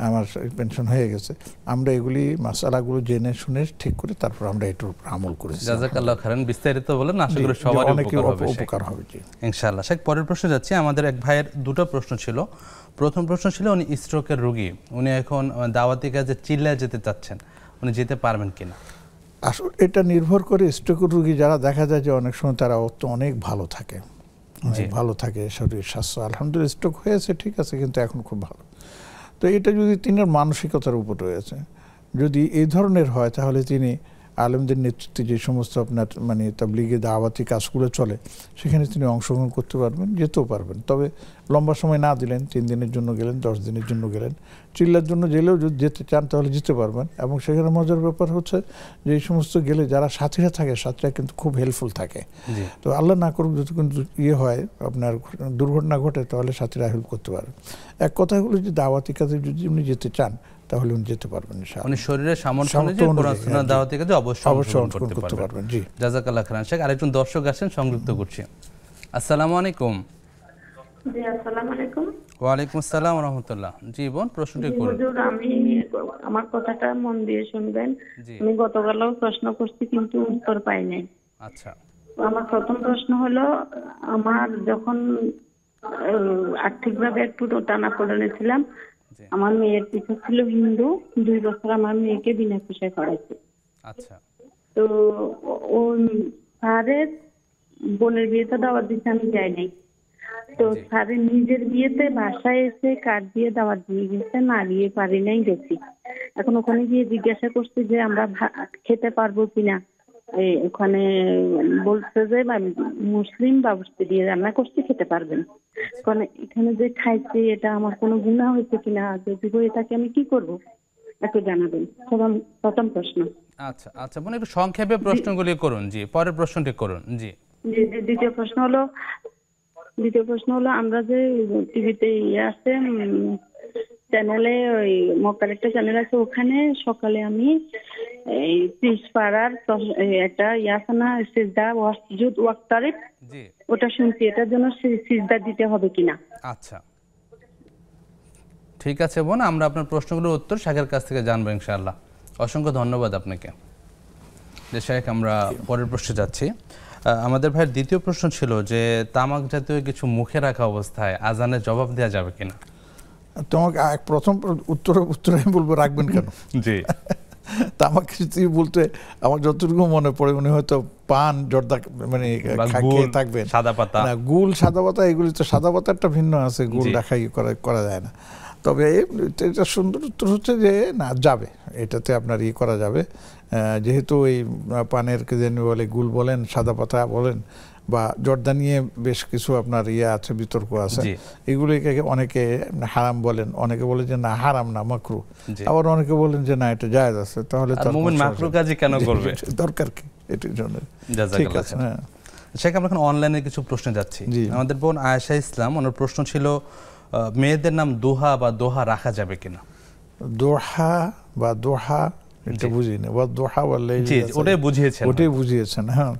আমার পেনশন হয়ে গেছে, আমরা এগুলি মাসালাগুলো জেনে শুনে ঠিক করে তারপর আমরা এটার উপর আমল করেছি। জাযাকাল্লাহ খাইরান, বিস্তারিত বলেন, আশা করি সবারই উপকার হবে ইনশাআল্লাহ। শেখ, পরের প্রশ্ন যাচ্ছি। আমাদের এক ভাইয়ের দুটো প্রশ্ন ছিল। প্রথম প্রশ্ন ছিল, উনি স্ট্রোকের রোগী, উনি এখন দাওয়াতি কাজে চিল্লায় যেতে চাচ্ছেন, উনি যেতে পারবেন কিনা? আসলে এটা নির্ভর করে, স্ট্রোকের রোগী যারা দেখা যায় যে অনেক সময় তারা অনেক ভালো থাকে, শরীর স্বাস্থ্য আলহামদুলিল্লাহ, স্ট্রোক হয়েছে ঠিক আছে কিন্তু এখন খুব ভালো। তো এটা যদি তিনার মানসিকতার উপর রয়েছে, যদি এই ধরনের হয় তাহলে তিনি আলেমদের নেতৃত্বে যে সমস্ত আপনার মানে তাবলীগে দাওয়াতি কাজগুলো চলে সেখানে তিনি অংশগ্রহণ করতে পারবেন, যেতেও পারবেন। তবে লম্বা সময় না দিলেন, 3 দিনের জন্য গেলেন, 10 দিনের জন্য গেলেন, চিল্লার জন্য গেলেও যদি যেতে চান তাহলে যেতে পারবেন। এবং সেখানে মজার ব্যাপার হচ্ছে যে এই সমস্ত গেলে যারা সাথীরা থাকে, সাথীরা কিন্তু খুব হেল্পফুল থাকে। তো আল্লাহ না করুক যদি কিন্তু ইয়ে হয়, আপনার দুর্ঘটনা ঘটে, তাহলে সাথীরা হেল্প করতে পারবে। এক কথা হলো যে দাওয়াতি কাজে যদি উনি যেতে চান তাহলে উনি যেতে পারবেন, উনি শরীরের সামর্থ্য অনুযায়ী কোরআন সুন্নাহ দাওয়াতি কাজে অবশ্যই করতে পারবেন। জি, জাযাকাল্লাহ খাইরান। শেখ, আরেকজন দর্শক আছেন, সংযুক্ত করছি। আসসালামু আলাইকুম। জি, আসসালামু আলাইকুম। ওয়া আলাইকুম আসসালাম ওয়া রাহমাতুল্লাহ। জি বোন, প্রশ্নটি করুন। হুজুর, আমি আমার কথাটা মন দিয়ে শুনবেন। আমি গতকালও প্রশ্ন করছি কিন্তু উত্তর পাই নাই। আচ্ছা, আমার প্রথম প্রশ্ন হলো, আমার যখন আর্থিকভাবে একটু টানাপোড়েনে ছিলাম, আমার মেয়ের পিছু ছিল হিন্দু, 2 বছর আমার মেয়েকে বিনা পয়সায় পড়াইছে। আচ্ছা, তো ও স্যারের বোনের বিয়েতে দাওয়াত দিতে আমি যাই নাই। তো স্যারের নিজের বিয়েতে বাসায় এসে কার্ড দিয়ে দাওয়াত দিয়ে গেছে, না গিয়ে পারি নাই, গেছি। এখন ওখানে গিয়ে জিজ্ঞাসা করছে যে আমরা খেতে পারবো কিনা। ওখানে বলছে যে মুসলিম বাবুর্চি দিয়ে রান্না করছি, খেতে পারবেন। এখানে যে খাইছি এটা আমার কোনো গুনাহ হয়েছে কিনা, যদি হয়ে থাকে আমি কি করব একটু জানাবেন। প্রথম প্রশ্ন। আচ্ছা আচ্ছা বোন, একটু সংক্ষেপে প্রশ্নগুলি করুন। জি, পরের প্রশ্নটি করুন। জি, দ্বিতীয় প্রশ্ন হলো আমরা যে টিভিতে আছে চ্যানেলে, ওই মক্কার একটা চ্যানেল আছে, ওখানে সকালে আমি এই 30 পারার একটা ইয়াসানা সিজদা ওয়াসজুদ ওয়াক্তারিব, ওটা শুনছি, এটার জন্য সিজদা দিতে হবে কিনা। আচ্ছা, ঠিক আছে বোন, আমরা আপনার প্রশ্নগুলোর উত্তর শেখের কাছ থেকে জানবো ইনশাআল্লাহ। অসংখ্য ধন্যবাদ আপনাকে। শেখ, আমরা পরের প্রশ্নে যাচ্ছি। আমাদের ভাইয়ের দ্বিতীয় প্রশ্ন ছিল যে তামাক জাতীয় কিছু মুখে রাখা অবস্থায় আজানের জবাব দেওয়া যাবে কিনা। তোমাকে প্রথম উত্তর আমি বলবো রাখবেন কেন। জি, তামাক তুই বলতে আমার যতটুকু মনে পড়ে উনি হয়তো পান জর্দা মানে খেয়ে থাকবেন, সাদা পাতা, না গুল সাদা পাতা, এগুলি তো সাদা পাতাটা ভিন্ন আছে, গুল রাখাই করা যায় না। তবে এটা সুন্দর উত্তর হচ্ছে যে না, যাবে, এটাতে আপনার করা যাবে। যেহেতু ওই পানের কে যেন বলে গুল বলেন, সাদা পাতা বলেন, বা জর্দা নিয়ে বেশ কিছু আপনার আছে, বিতর্ক আছে। জি। এগুলোকে অনেকে হারাম বলেন, অনেকে বলে যে না হারাম না, মাকরু। জি। আবার অনেকে বলেন যে না এটা জায়েজ আছে। তাহলে আর তার মুমিন মাকরু কাজই কেন করবে? দরকার কি এটির জন্য? ঠিক জাযাকাল্লাহ আছে। খাইর। হ্যাঁ, শেখ, আমরা এখন অনলাইনে কিছু প্রশ্ন যাচ্ছি। জি। আমাদের বোন আয়েশা ইসলাম, ওনার প্রশ্ন ছিল মেয়েদের নাম দোহা বা দোহা রাখা যাবে কিনা? দোহা বা দোহা এটা বুঝিনি, বা দোহা বললে জি, ওটাই বুঝিয়েছেন। ওটাই বুঝিয়েছেন। হ্যাঁ,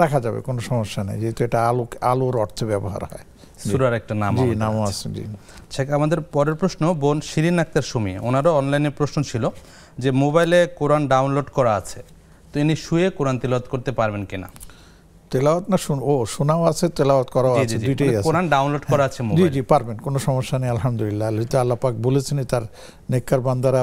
রাখা যাবে, কোনো সমস্যা নেই, যেহেতু এটা আলোর অর্থে ব্যবহার হয়। সূরার একটা নাম। জি, নামও আছে। জি। শেখ, আমাদের পরের প্রশ্ন বোন শিরিন আক্তার সুমি, ওনারও অনলাইনে প্রশ্ন ছিল যে মোবাইলে কোরআন ডাউনলোড করা আছে, তো ইনি শুয়ে কোরআন তিলাওয়াত করতে পারবেন কিনা? তেলাওয়াত না শোনাও আছে, তেলাওয়াত করাও আছে, দুইটাই আছে। কোরআন ডাউনলোড করা আছে জি মোবাইলে। জি, পারবেন, কোনো সমস্যা নেই, আলহামদুলিল্লাহ। আল্লাহ পাক বলেছেন তার নেককার বান্দারা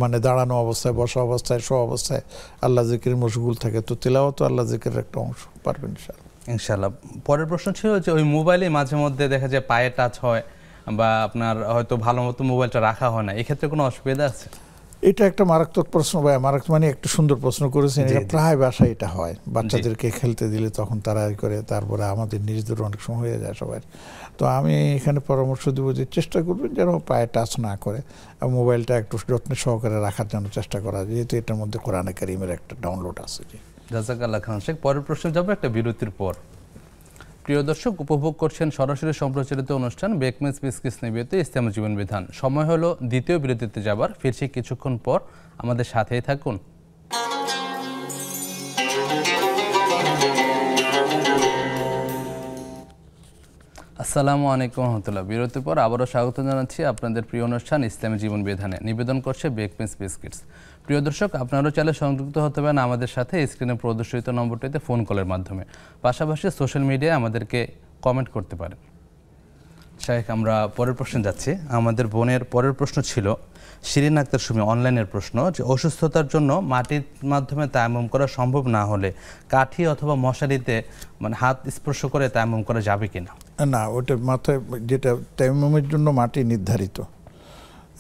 মানে দাঁড়ানো অবস্থায়, বসা অবস্থায়, শোয়া অবস্থায় আল্লাহ জিকিরে মশগুল থাকে, তো তেলাওয়াত আল্লাহ জিকিরের একটা অংশ, পারবেন ইনশাআল্লাহ। ইনশাআল্লাহ। পরের প্রশ্ন ছিল যে ওই মোবাইলে মাঝে মধ্যে দেখা যায় পায়ে টাচ হয় বা আপনার হয়তো ভালো মতো মোবাইলটা রাখা হয় না, এক্ষেত্রে কোনো অসুবিধা আছে? এটা একটা মারাত্মক প্রশ্ন, ভাই মারাত্মক মানে একটু সুন্দর প্রশ্ন করেছেন। এটা প্রায় বাসায় এটা হয়, বাচ্চাদেরকে খেলতে দিলে তখন তারা করে, তারপরে আমাদের নিজেদের অনেক সময় হয়ে যায় সবাই। তো আমি এখানে পরামর্শ দেবো যে চেষ্টা করবেন যেন পায়ে টাচ না করে, এবং মোবাইলটা একটু যত্ন সহকারে রাখার জন্য চেষ্টা করা, যেহেতু এটার মধ্যে কোরআনে কারীমের একটা ডাউনলোড আছে। জি, জাযাকাল্লাহ খান। শেখ, পরের প্রশ্ন যাবো একটা বিরতির পর। প্রিয় দর্শক, উপভোগ করছেন সরাসরি সম্প্রচারিত অনুষ্ঠান বেকমেস বিস্কিটস নিবেদিত ইসলামী জীবন বিধান। সময় হলো দ্বিতীয় বিরতিতে যাবার, ফিরছি কিছুক্ষণ পর, আমাদের সাথেই থাকুন। আসসালামু আলাইকুম রহমতুল্লাহ। বিরতির পর আবারও স্বাগত জানাচ্ছি আপনাদের প্রিয় অনুষ্ঠান ইসলামী জীবন বিধানে, নিবেদন করছে বেকমেস বিস্কিটস। প্রিয় দর্শক, আপনারাও চাইলে সংযুক্ত হতে পারেন আমাদের সাথে স্ক্রিনে প্রদর্শিত নম্বরটিতে ফোন কলের মাধ্যমে, পাশাপাশি সোশ্যাল মিডিয়ায় আমাদেরকে কমেন্ট করতে পারেন। শেখ, আমরা পরের প্রশ্নে যাচ্ছি। আমাদের বোনের পরের প্রশ্ন ছিল শিরিন আক্তার সুমি, অনলাইনের প্রশ্ন, যে অসুস্থতার জন্য মাটির মাধ্যমে তায়াম্মুম করা সম্ভব না হলে কাঠি অথবা মশারিতে মানে হাত স্পর্শ করে তায়াম্মুম করা যাবে কিনা? না, ওটা মাথায়, যেটা তায়াম্মুমের জন্য মাটি নির্ধারিত,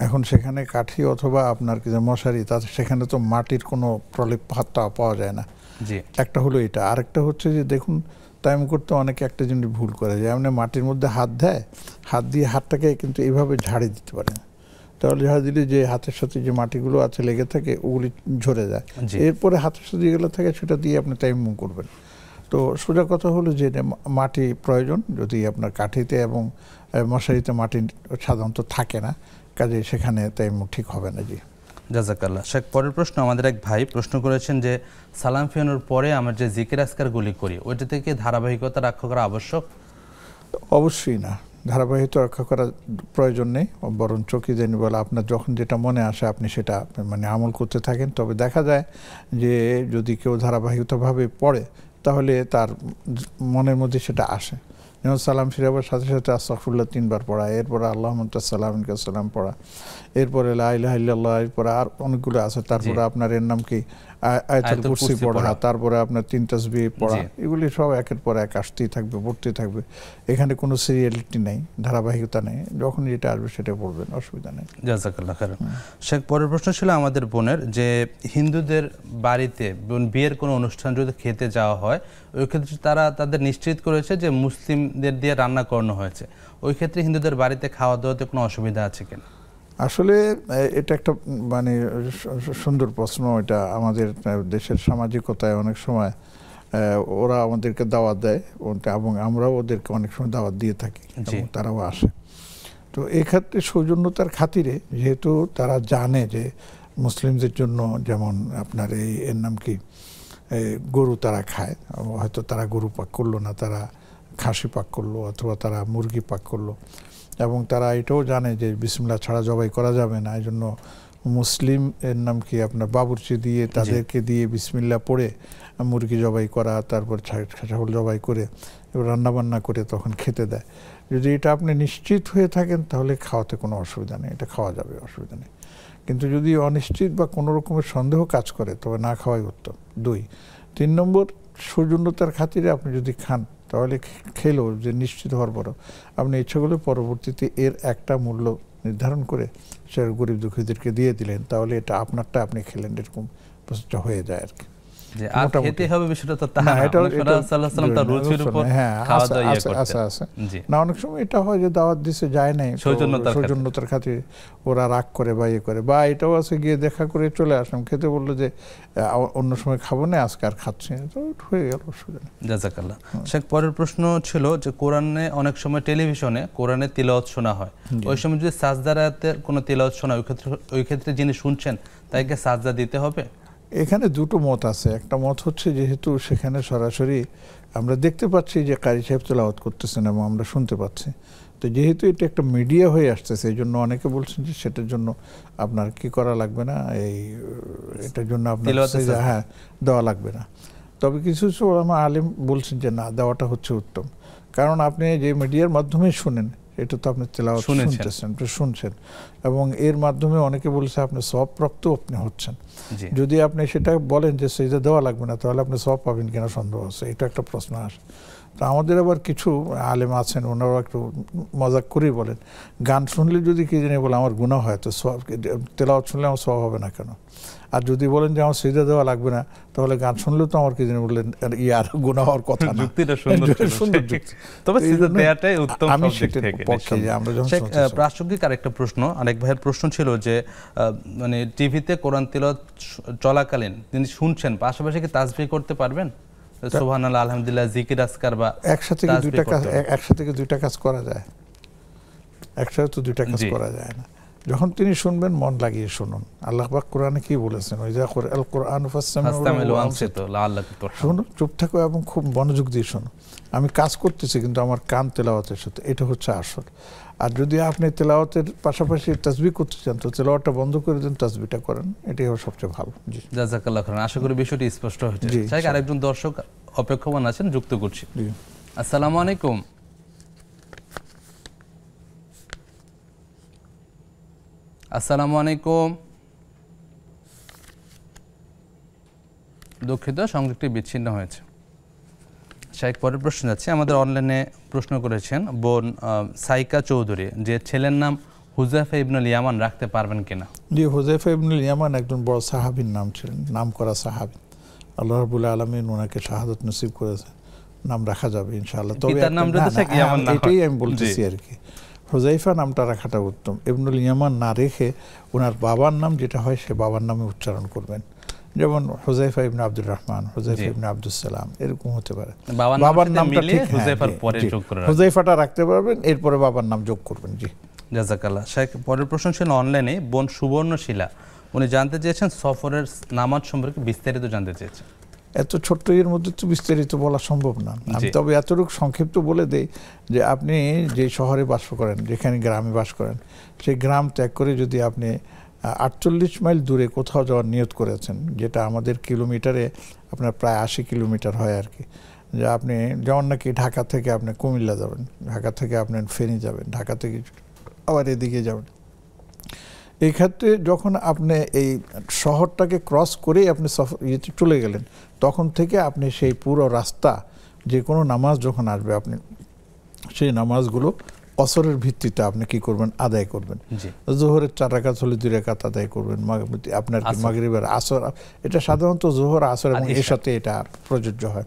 এখন সেখানে কাঠি অথবা আপনার কি মশারি, তাতে সেখানে তো মাটির কোনো প্রলেপ হাতটা পাওয়া যায় না। জি। একটা হলো এটা, আরেকটা হচ্ছে যে দেখুন তায়াম্মুম করতে অনেকে একটা জিনিস ভুল করে, যে এমনি মাটির মধ্যে হাত দেয়, হাত দিয়ে হাতটাকে কিন্তু এইভাবে ঝাড়ে দিতে পারে, তাহলে ঝাড়ে দিলে যে হাতের সাথে যে মাটিগুলো আছে লেগে থাকে ওগুলি ঝরে যায়, এরপরে হাতের সাথে যেগুলো থাকে সেটা দিয়ে আপনি তায়াম্মুম করবেন। তো সোজা কথা হলো যে মাটি প্রয়োজন, যদি আপনার কাঠিতে এবং মশারিতে মাটি সাধারণত থাকে না, কাজে সেখানে তায়াম্মুম ঠিক হবে না। জি, জাযাকাল্লাহ। শেখ, পরের প্রশ্ন আমাদের এক ভাই প্রশ্ন করেছেন যে সালাম ফিরানোর পরে আমরা যে জিকির আজকারগুলি করি ওইটা থেকে ধারাবাহিকতা রক্ষা করা আবশ্যক? অবশ্যই না, ধারাবাহিকতা রক্ষা করার প্রয়োজন নেই, বরঞ্চ কি জানি বলে আপনার যখন যেটা মনে আসে আপনি সেটা মানে আমল করতে থাকেন। তবে দেখা যায় যে যদি কেউ ধারাবাহিকতাভাবে পড়ে তাহলে তার মনের মধ্যে সেটা আসে, যেমন সালাম ফিরাবার সাথে সাথে আস্তাগফিরুল্লাহ 3 বার পড়া, এরপরে আল্লাহুম্মা সালাম পড়া, এরপরে লা ইলাহা ইল্লাল্লাহ, এরপরে আর অনেকগুলো আছে, তারপরে আপনার এর নাম কি আয়াতুল কুরসি পড়া, তারপরে আপনার 3 তাসবিহ পড়া, এগুলি সব একের পর এক আসতেই থাকবে, পড়তেই থাকবে, এখানে কোনো সিরিয়ালিটি নেই, ধারাবাহিকতা নেই, যখন যেটা আসবে সেটা পড়বেন, অসুবিধা নেই। জাযাকাল্লাহ খাইর। শেখ, পরের প্রশ্ন ছিল আমাদের বোনের যে হিন্দুদের বাড়িতে বিয়ের কোনো অনুষ্ঠান যদি খেতে যাওয়া হয় ওই ক্ষেত্রে তারা তাদের নিশ্চিত করেছে যে মুসলিমদের দিয়ে রান্না করানো হয়েছে, ওই ক্ষেত্রে হিন্দুদের বাড়িতে খাওয়া দাওয়াতে কোনো অসুবিধা আছে কিনা? আসলে এটা একটা মানে সুন্দর প্রশ্ন, এটা আমাদের দেশের সামাজিকতায় অনেক সময় ওরা আমাদেরকে দাওয়াত দেয় এবং আমরাও ওদেরকে অনেক সময় দাওয়াত দিয়ে থাকি, তারাও আসে। তো এক্ষেত্রে সৌজন্যতার খাতিরে, যেহেতু তারা জানে যে মুসলিমদের জন্য যেমন আপনার এর নাম কি গরু তারা খায়, হয়তো তারা গরু পাক করলো না, তারা খাসি পাক করলো অথবা তারা মুরগি পাক করলো, এবং তারা এটাও জানে যে বিসমিল্লাহ ছাড়া জবাই করা যাবে না, এই জন্য মুসলিম এর নাম কি আপনার বাবুর্চি দিয়ে তাদেরকে দিয়ে বিসমিল্লাহ পড়ে মুরগি জবাই করা, তারপর ছাগল জবাই করে এবার রান্নাবান্না করে তখন খেতে দেয়। যদি এটা আপনি নিশ্চিত হয়ে থাকেন তাহলে খাওয়াতে কোনো অসুবিধা নেই, এটা খাওয়া যাবে, অসুবিধা নেই। কিন্তু যদি অনিশ্চিত বা কোনো রকমের সন্দেহ কাজ করে তবে না খাওয়াই উত্তম। 2, 3 নম্বর, সৌজন্যতার খাতিরে আপনি যদি খান তাহলে খেলেও যে নিশ্চিত হওয়ার পরও আপনি ইচ্ছে করলে পরবর্তীতে এর একটা মূল্য নির্ধারণ করে সে গরিব দুঃখীদেরকে দিয়ে দিলেন, তাহলে এটা আপনারটা আপনি খেলেন, এরকম প্রসেসটা হয়ে যায় আর কি। যে আর মোটামুটি। খেতে হবে বিষয়টা তো তা না, না, এটা- অনেক সময় এটা- রাসূলুল্লাহ সাল্লাল্লাহু আলাইহি ওয়াসাল্লাম তার রুচির উপর হ্যাঁ, খাওয়া আছে, দাওয়া ইয়ে আছে, করতেন। আছে। জি না, অনেক সময় এটা হয় যে দাওয়াত দিছে যায় নাই, তো সৌজন্যতার খাতিরে। সৌজন্যতার খাতিরে ওরা রাগ করে বা ইয়ে করে, বা এটাও আছে গিয়ে দেখা করে চলে আসলাম, খেতে বললো যে অন্য সময় খাবো না, আজকে আর খাচ্ছি না, তো হয়ে গেল, অসুবিধা নেই। জাযাকাল্লাহ। শেখ, পরের প্রশ্ন ছিল যে কোরআনে অনেক সময় টেলিভিশনে কোরআনের তিলাওয়াত শোনা হয়, ওই সময় যদি সাজদার আয়াতের কোনো তিলাওয়াত শোনা হয়, ওই ক্ষেত্রে যিনি শুনছেন তাকে সাজদা দিতে হবে? এখানে দুটো মত আছে। একটা মত হচ্ছে যেহেতু সেখানে সরাসরি আমরা দেখতে পাচ্ছি যে কারি সাহেব তেলাওয়াত করতেছেন এবং আমরা শুনতে পাচ্ছি, তো যেহেতু এটা একটা মিডিয়া হয়ে আসতেছে, এই জন্য অনেকে বলছেন যে সেটার জন্য আপনার কি করা লাগবে না, এটার জন্য আপনার তিলাওয়াতের সাজদা। হ্যাঁ দেওয়া লাগবে না। তবে কিছু কিছু ওলামা আলেম বলছেন যে না, দেওয়াটা হচ্ছে উত্তম, কারণ আপনি যে মিডিয়ার মাধ্যমে শুনেন এটা তো আপনি তেলাওয়াত শুনতেছেন, শুনছেন, এবং এর মাধ্যমে অনেকে বলছে আপনি সওয়াবপ্রাপ্ত আপনি হচ্ছেন। জি যদি আপনি সেটা বলেন যে সেটা দেওয়া লাগবে না, তাহলে আপনি সওয়াব পাবেন কিনা সন্দেহ আছে, এটা একটা প্রশ্ন আসে। তো আমাদের আবার কিছু আলেম আছেন, ওনারাও একটু মজাক করেই বলেন, গান শুনলে যদি কি জানি বলে আমার গুনাহ হয়, তো সওয়াব, তেলাওয়াত শুনলে আমার সওয়াব হবে না কেন? আর যদি বলেন যে আমার সিজদা দেওয়া লাগবে না, তাহলে গান শুনলেও তো আমার কি জানি বললেন ইয়ার গুনাহ হওয়ার কথা না। যুক্তিটা সুন্দর ছিল। সুন্দর যুক্তি। তবে তো এই সিজদা জন্য দেয়াটাই উত্তম আমি সব দিক সেটার থেকে। পক্ষে যে আমরা যখন শেখ, শুনতে চাই। প্রাসঙ্গিক আরেকটা প্রশ্ন, আরেক ভাইয়ের প্রশ্ন ছিল যে মানে টিভিতে কোরআন তিলাওয়াত চলাকালীন তিনি শুনছেন, পাশাপাশি কি তাসবিহ করতে পারবেন? সুবহানাল্লাহ, আলহামদুলিল্লাহ, জিকির আজকার বা একসাথে কি দুইটা কাজ, একসাথে কি দুইটা কাজ করা যায়? একসাথে তো দুইটা কাজ করা যায় না। যখন তিনি শুনবেন মন লাগিয়ে শুনুন। আল্লাহ পাক কোরআনে কি বলেছেন, ওইজা আল কোরআন ফাসতামিলু আনসিতু লাআল্লাকুম তুরহামুন। শুনুন, চুপ থাকো এবং খুব মনোযোগ দিয়ে শুনো। আমি কাজ করতেছি কিন্তু আমার কান তেলাওয়াতের সাথে, এটা হচ্ছে আসল। আর যদি আপনি তেলাওয়াতের পাশাপাশি তাসবিহ করতে চান, তো তেলাওয়াতটা বন্ধ করে দেন, তাসবিহটা করেন, এটাই হবে সবচেয়ে ভালো। জি, জাযাকাল্লাহ খাইরান। আশা করি বিষয়টি স্পষ্ট হয়েছে। জি, শেখ, আরেকজন দর্শক অপেক্ষমান আছেন, যুক্ত করছি। জি। আসসালামু আলাইকুম। আসসালামু আলাইকুম। দুঃখিত, সংযোগটি বিচ্ছিন্ন হয়েছে। শেখ, পরের প্রশ্ন যাচ্ছে। আমাদের অনলাইনে প্রশ্ন করেছেন বোন সাইকা চৌধুরী, যে ছেলের নাম হুযায়ফা ইবনুল ইয়ামান রাখতে পারবেন কিনা? জি, হুযায়ফা ইবনুল ইয়ামান একজন বড় সাহাবীর নাম ছিলেন, নাম করা সাহাবী। আল্লাহ রাব্বুল আলামিন ওনাকে শাহাদাত নসিব করেছেন, নাম রাখা যাবে ইনশাআল্লাহ। তবে পিতার নাম যদি শেখ ইয়ামান না হয়। এটাই আমি বলতেছি আর কি, হুযায়ফা নামটা রাখাটা উত্তম। ইবনুল ইয়ামান না রেখে ওনার বাবার নাম যেটা হয় সে বাবার নামে উচ্চারণ করবেন, যেমন হুযায়ফা ইবনে আব্দুর রহমান, হুযায়ফা ইবনে আব্দুস সালাম, এরকম হতে পারে। বাবার নামটা ঠিক হুযায়ফার পরে যোগ করে রাখবেন। হুযায়ফাটা রাখতে পারবেন, এরপরে বাবার নাম যোগ করবেন। জি, জাযাকাল্লাহ। শেখ, পরের প্রশ্ন ছিল অনলাইনে বোন সুবর্ণশীলা, উনি জানতে চেয়েছেন সফরের নামাজ সম্পর্কে বিস্তারিত জানতে চেয়েছেন। এত ছোট্ট এর মধ্যে তো বিস্তারিত বলা সম্ভব না। আমি জি। তবে এতটুকু সংক্ষিপ্ত বলে দেই যে আপনি যে শহরে বাস করেন, যেখানে গ্রামে বাস করেন, সেই গ্রাম ত্যাগ করে যদি আপনি 48 মাইল দূরে কোথাও যাওয়ার নিয়ত করেছেন, যেটা আমাদের কিলোমিটারে আপনার প্রায় 80 কিলোমিটার হয় আর কি, যে আপনি যেমন নাকি ঢাকা থেকে আপনি কুমিল্লা যাবেন, ঢাকা থেকে আপনি ফেনী যাবেন, ঢাকা থেকে আবার এদিকে যাবেন, এই ক্ষেত্রে যখন আপনি এই শহরটাকে ক্রস করেই আপনি ইয়েতে চলে গেলেন, তখন থেকে আপনি সেই পুরো রাস্তা যে কোনো নামাজ যখন আসবে, আপনি সেই নামাজগুলো কসরের ভিত্তিতে আপনি কি করবেন, আদায় করবেন। জোহরের 4 রাকাত হলে 2 রাকাত আদায় করবেন, আপনার কি মাগরিবের আসর, এটা সাধারণত জোহর আসর এবং এর সাথে এটা প্রযোজ্য হয়,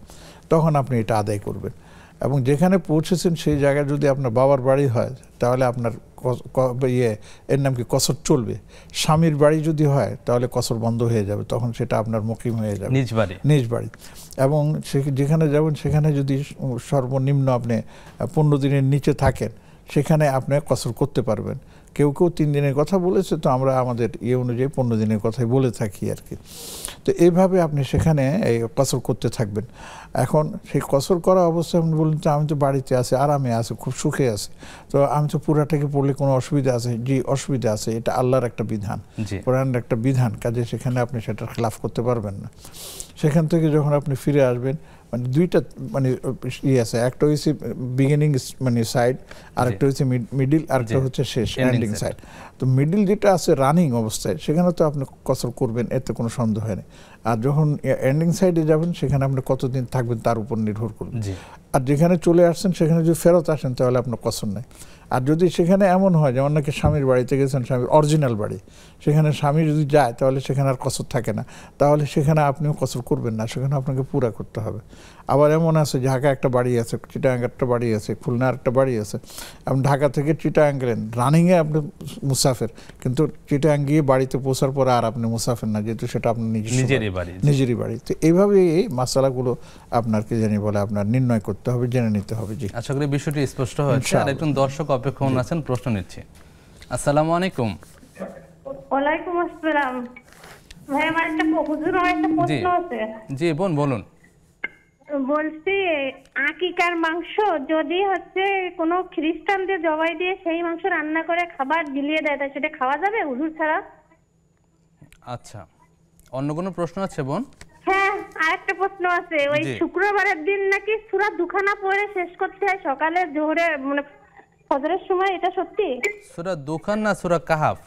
তখন আপনি এটা আদায় করবেন। এবং যেখানে পৌঁছেছেন সেই জায়গায় যদি আপনার বাবার বাড়ি হয়, তাহলে আপনার এর নাম কি কসর চলবে। স্বামীর বাড়ি যদি হয় তাহলে কসর বন্ধ হয়ে যাবে, তখন সেটা আপনার মুকিম হয়ে যাবে, নিজ বাড়ি। এবং যেখানে যাবেন সেখানে যদি সর্বনিম্ন আপনি 15 দিনের নিচে থাকেন, সেখানে আপনি কসর করতে পারবেন। কেউ কেউ 3 দিনের কথা বলেছে, তো আমরা আমাদের অনুযায়ী 15 দিনের কথাই বলে থাকি আর কি। তো এইভাবে আপনি সেখানে এই কসর করতে থাকবেন। এখন সেই কসর করা অবস্থায় আপনি বললেন যে আমি তো বাড়িতে আছি, আরামে আছি, খুব সুখে আছি, তো আমি তো পুরাটাকে পড়লে কোনো অসুবিধা আছে? জি, অসুবিধা আছে। এটা আল্লাহর একটা বিধান, কোরআনের একটা বিধান, কাজে সেখানে আপনি সেটার খেলাফ করতে পারবেন না। সেখান থেকে যখন আপনি ফিরে আসবেন, মানে দুইটা মানে আছে, একটা হচ্ছে বিগিনিং মানে সাইড, আর একটা হচ্ছে মিডিল, আর একটা হচ্ছে শেষ এন্ডিং সাইড। তো মিডিল যেটা আছে রানিং অবস্থায়, সেখানে তো আপনি কসর করবেন, এতে কোনো সন্দেহ নেই। আর যখন এন্ডিং সাইডে যাবেন, সেখানে আপনি কতদিন থাকবেন তার উপর নির্ভর করবে। আর যেখানে চলে আসছেন সেখানে যদি ফেরত আসেন, তাহলে আপনার কসর নেই। আর যদি সেখানে এমন হয় যেমন নাকি স্বামীর বাড়িতে গেছেন, স্বামীর অরিজিনাল বাড়ি, সেখানে স্বামী যদি যায় তাহলে সেখানে আর কসর থাকে না, তাহলে সেখানে আপনিও কসর করবেন না, সেখানে আপনাকে পুরা করতে হবে। আবার এমন আছে ঢাকা একটা বাড়ি আছে, চিটাগাং একটা বাড়ি আছে, খুলনার একটা বাড়ি আছে, আপনি ঢাকা থেকে চিটাগাং গেলেন রানিংয়ে আপনি মুসাফির, কিন্তু চিটাগাং গিয়ে বাড়িতে পৌঁছার পরে আর আপনি মুসাফির না, যেহেতু সেটা আপনার নিজেরই বাড়ি। তো এইভাবে এই মাসালাগুলো আপনার কি জানি বলে আপনার নির্ণয় করতে হবে, জেনে নিতে হবে। জি, আশা করি বিষয়টি স্পষ্ট হয়েছে। আর একজন দর্শক অপেক্ষমান আছেন, প্রশ্ন নিচ্ছি। আসসালামু আলাইকুম। ওয়ালাইকুম আসসালাম। ভাই আমার একটা প্রশ্ন আছে। জি বোন বলুন। বলছি আকিকার মাংস যদি হচ্ছে কোনো খ্রিস্টানদের জবাই দিয়ে সেই মাংস রান্না করে খাবার ঝিলিয়ে দেয়, তাই সেটা খাওয়া যাবে হুজুর ছাড়া? আচ্ছা, অন্য কোনো প্রশ্ন আছে বোন? হ্যাঁ, আরেকটা প্রশ্ন আছে। ওই শুক্রবারের দিন নাকি সূরা দুখানা পড়ে শেষ করতে হয় সকালে জোহরে মানে ফজরের সময়, এটা সত্যি? সূরা দুখান না সূরা কাহাফ?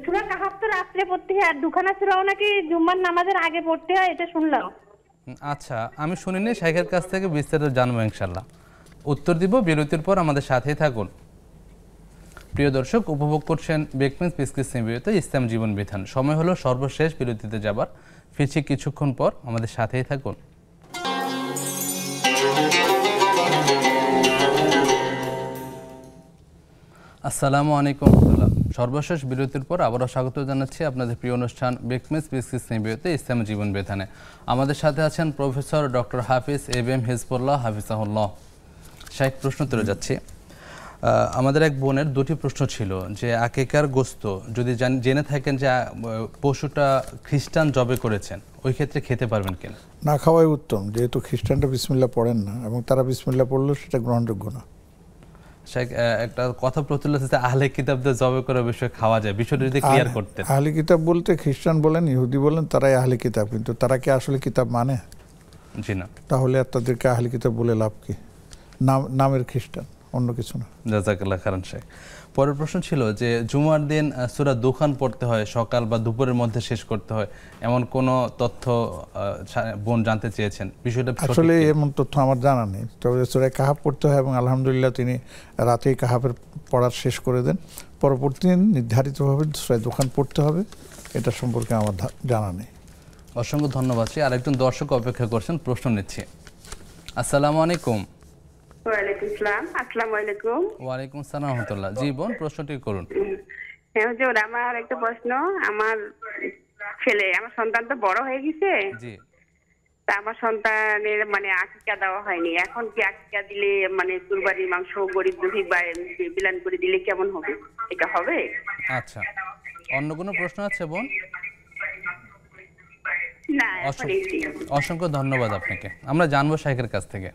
সূরা কাহাফ তো রাত্রে পড়তে হয়, আর দুখানা সূরাও নাকি জুম্মার নামাজের আগে পড়তে হয়, এটা শুনলাম। আচ্ছা, আমি শুনিনি, শাইখের কাছ থেকে বিস্তারিত জানবো ইনশাআল্লাহ। উত্তর দিব বিরতির পর, আমাদের সাথেই থাকুন। প্রিয় দর্শক, উপভোগ করছেন বেকমেন্স পিসকিস নিবেদিত ইসলাম জীবন বিধান। সময় হলো সর্বশেষ বিরতিতে যাবার, ফিরছি কিছুক্ষণ পর, আমাদের সাথেই থাকুন। আসসালামু আলাইকুম। সর্বশেষ বিরতির পর আবারও স্বাগত জানাচ্ছি আপনাদের প্রিয় অনুষ্ঠান বেকমেন্স পিসকিস নিবেদিত ইসলাম জীবন বিধানে। আমাদের সাথে আছেন প্রফেসর ডক্টর হাফিজ এবিএম হিজবুল্লাহ হাফিজাহুল্লাহ। শাইখ, প্রশ্ন তুলে যাচ্ছি। আমাদের এক বোনের দুটি প্রশ্ন ছিল যে আকিকার গোস্ত যদি জেনে থাকেন যে পশুটা খ্রিস্টান জবে করেছেন, ওই ক্ষেত্রে খেতে পারবেন কিনা? না খাওয়াই উত্তম, যেহেতু খ্রিস্টানরা বিসমিল্লাহ পড়েন না এবং তারা বিসমিল্লাহ পড়লেও সেটা গ্রহণযোগ্য না। একটা কথা প্রচলিত আছে আহলে কিতাবদের জবে করার বিষয়ে খাওয়া যায়, বিষয়টা যদি ক্লিয়ার করতেন। আহলে কিতাব বলতে খ্রিস্টান বলেন, ইহুদি বলেন, তারাই আহলে কিতাব, কিন্তু তারা কি আসলে কিতাব মানে? জি না। তাহলে আর তাদেরকে আহলে কিতাব বলে লাভ কি? নামের খ্রিস্টান, অন্য কিছু না। জাযাকাল্লাহ খাইরান শেখ। পরের প্রশ্ন ছিল যে জুমার দিন সূরা দুখান পড়তে হয়, সকাল বা দুপুরের মধ্যে শেষ করতে হয়, এমন কোন তথ্য বোন জানতে চেয়েছেন, বিষয়টা আসলে এমন তথ্য আমার জানা নেই। তবে সূরা কাহাফ পড়তে হয় এবং আলহামদুলিল্লাহ তিনি রাতেই কাহাফের পড়ার শেষ করে দেন। পরবর্তী দিন নির্ধারিতভাবে সূরা দুখান পড়তে হবে, এটা সম্পর্কে আমার জানা নেই। অসংখ্য ধন্যবাদ। আরেকজন দর্শক অপেক্ষা করছেন, প্রশ্ন নিচ্ছি। আসসালামু আলাইকুম। ওয়ালাইকুম আসসালাম। আসসালামু আলাইকুম। ওয়ালাইকুম আসসালাম ওয়া রাহমাতুল্লাহ। জি বোন, প্রশ্নটি করুন। হ্যাঁ হুজুর, আমার একটা প্রশ্ন। আমার সন্তান তো বড় হয়ে গেছে। জি। তা আমার সন্তানের মানে আকিকা দেওয়া হয়নি। এখন কি আকিকা দিলে মানে কুরবানির মাংস গরিব দুঃখী বা বিলান করে দিলে কেমন হবে? এটা হবে? আচ্ছা, অন্য কোনো প্রশ্ন আছে বোন? না, অসংখ্য ধন্যবাদ আপনাকে। আমরা জানবো শাইখের কাছ থেকে।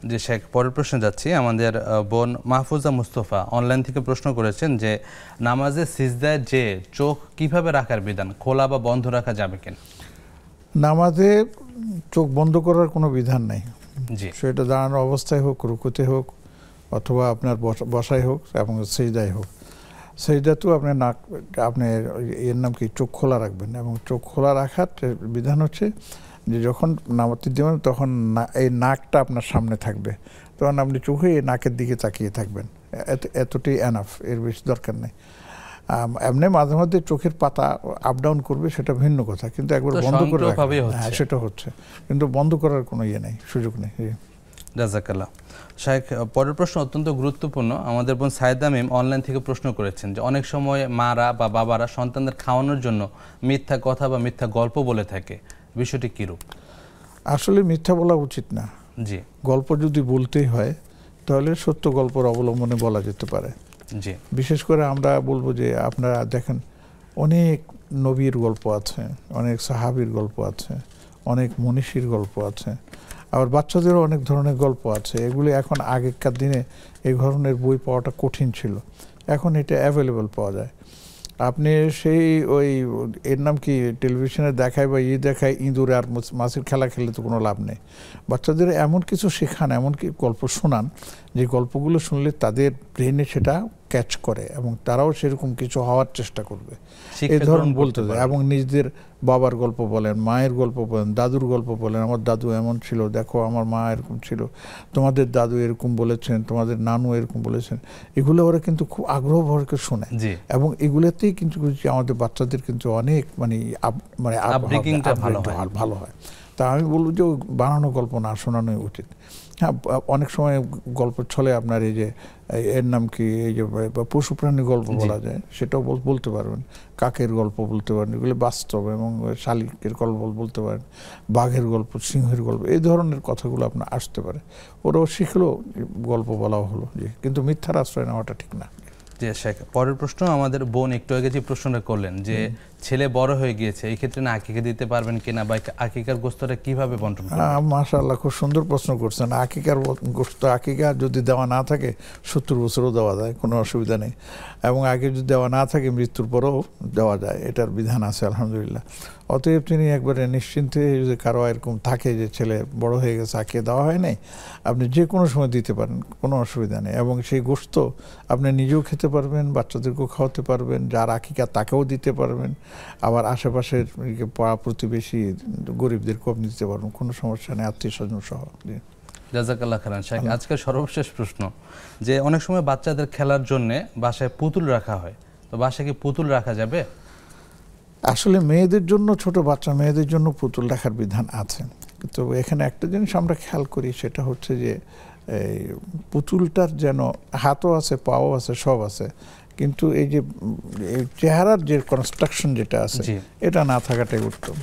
জি শেখ, পরের প্রশ্ন যাচ্ছি। আমাদের বোন মাহফুজা মুস্তফা অনলাইন থেকে প্রশ্ন করেছেন যে নামাজে সিজদায় যে চোখ কিভাবে রাখার বিধান, খোলা বা বন্ধ রাখা যাবে কিনা? নামাজে চোখ বন্ধ করার কোনো বিধান নাই। জি। সেটা দাঁড়ানোর অবস্থায় হোক, রুকুতে হোক, অথবা আপনার বসায় হোক এবং সিজদায় হোক। সিজদাতেও আপনার এর নাম কি চোখ খোলা রাখবেন, এবং চোখ খোলা রাখার বিধান হচ্ছে যে যখন নামাজটি দেবেন তখন এই নাকটা আপনার সামনে থাকবে, তখন আপনি চোখে এই নাকের দিকে তাকিয়ে থাকবেন, এতটাই এনাফ, এর বেশি দরকার নেই। এমনি মাঝে মধ্যে চোখের পাতা আপ ডাউন করবে, সেটা ভিন্ন কথা, কিন্তু একবার বন্ধ করে হ্যাঁ সেটা হচ্ছে, কিন্তু বন্ধ করার কোনো ইয়ে নেই, সুযোগ নেই। জাযাকাল্লাহ। শাইখ, পরের প্রশ্ন অত্যন্ত গুরুত্বপূর্ণ। আমাদের বোন সাইদা মিম অনলাইন থেকে প্রশ্ন করেছেন যে অনেক সময় মারা বা বাবারা সন্তানদের খাওয়ানোর জন্য মিথ্যা কথা বা মিথ্যা গল্প বলে থাকে, বিষয়টি কিরূপ? আসলে মিথ্যা বলা উচিত না। জি। গল্প যদি বলতেই হয় তাহলে সত্য গল্পের অবলম্বনে বলা যেতে পারে। জি। বিশেষ করে আমরা বলবো যে আপনারা দেখেন অনেক নবীর গল্প আছে, অনেক সাহাবীর গল্প আছে, অনেক মনীষীর গল্প আছে, আবার বাচ্চাদেরও অনেক ধরনের গল্প আছে। এগুলি এখন আগেকার দিনে এই ধরনের বই পাওয়াটা কঠিন ছিল, এখন এটা অ্যাভেলেবল পাওয়া যায়। আপনি সেই এর নাম কি টেলিভিশনে দেখায় বা দেখায় ইঁদুর আর মাছের খেলা খেলে তো কোনো লাভ নেই। বাচ্চাদের এমন কিছু শেখান, এমন কি গল্প শোনান যে গল্পগুলো শুনলে তাদের ব্রেনে সেটা ক্যাচ করে এবং তারাও সেরকম কিছু হওয়ার চেষ্টা করবে, শিক্ষা এই ধরনের গ্রহণ বলতে করতে দেয়। পারবে। এবং নিজেদের বাবার গল্প বলেন, মায়ের গল্প বলেন, দাদুর গল্প বলেন, আমার দাদু এমন ছিল, দেখো আমার মা এরকম ছিল, তোমাদের দাদু এরকম বলেছেন, তোমাদের নানু এরকম বলেছেন, এগুলো ওরা কিন্তু খুব আগ্রহ ভরে শোনে। জি। এবং এগুলোতেই কিন্তু আমাদের বাচ্চাদের কিন্তু অনেক মানে Upbringing-টা ভালো হয়। তা আমি বলবো যে বানানো গল্প না শোনানোই উচিত। হ্যাঁ, অনেক সময় গল্প ছলে আপনার এই যে এর নাম কি, এই যে পশু প্রাণী গল্প বলা যায়, সেটাও বলতে পারবেন, কাকের গল্প বলতে পারেন, এগুলো বাস্তব, এবং শালিকের গল্প বলতে পারেন, বাঘের গল্প, সিংহের গল্প, এই ধরনের কথাগুলো আপনার আসতে পারে। ওরাও শিখলো, গল্প বলাও হলো, যে কিন্তু মিথ্যার আশ্রয় নেওয়াটা ঠিক না। জি শেখ, পরের প্রশ্ন আমাদের বোন একটু আগে যে প্রশ্নটা করলেন যে ছেলে বড় হয়ে গিয়েছে, এই ক্ষেত্রে না আকিকা দিতে পারবেন কিনা, বা আকিকার গোস্তটা কিভাবে বন্টন করবেন? মাশাআল্লাহ, খুব সুন্দর প্রশ্ন করছেন। আকিকার গোশত, আকিকা যদি দেওয়া না থাকে 70 বছরও দেওয়া যায়, কোনো অসুবিধা নেই। এবং আগে যদি দেওয়া না থাকে মৃত্যুর পরেও দেওয়া যায়, এটার বিধান আছে আলহামদুলিল্লাহ। অতএব তিনি একবারে নিশ্চিন্তে, যদি কারো এরকম থাকে যে ছেলে বড় হয়ে গেছে, আকিকা দেওয়া হয় নাই, আপনি যে কোনো সময় দিতে পারেন, কোনো অসুবিধা নেই। এবং সেই গোশত আপনি নিজেও খেতে পারবেন, বাচ্চাদেরকেও খাওয়াতে পারবেন, যার আকিকা তাকেও দিতে পারবেন, আবার আশেপাশের পাড়া প্রতিবেশী গরিবদেরকেও আপনি দিতে পারবেন, কোনো সমস্যা নেই, আত্মীয় স্বজন সহ। জাযাকাল্লাহ খাইরান। শেখ, আজকের সর্বশেষ প্রশ্ন, যে অনেক সময় বাচ্চাদের খেলার জন্য বাসায় পুতুল রাখা হয়, তো বাসায় কি পুতুল রাখা যাবে? আসলে মেয়েদের জন্য, ছোট বাচ্চা মেয়েদের জন্য পুতুল রাখার বিধান আছে, কিন্তু এখানে একটা জিনিস আমরা খেয়াল করি, সেটা হচ্ছে যে এই পুতুলটার যেন হাতও আছে, পাও আছে, সব আছে, কিন্তু এই যে চেহারার যে কনস্ট্রাকশন যেটা আছে, এটা না থাকাটাই উত্তম।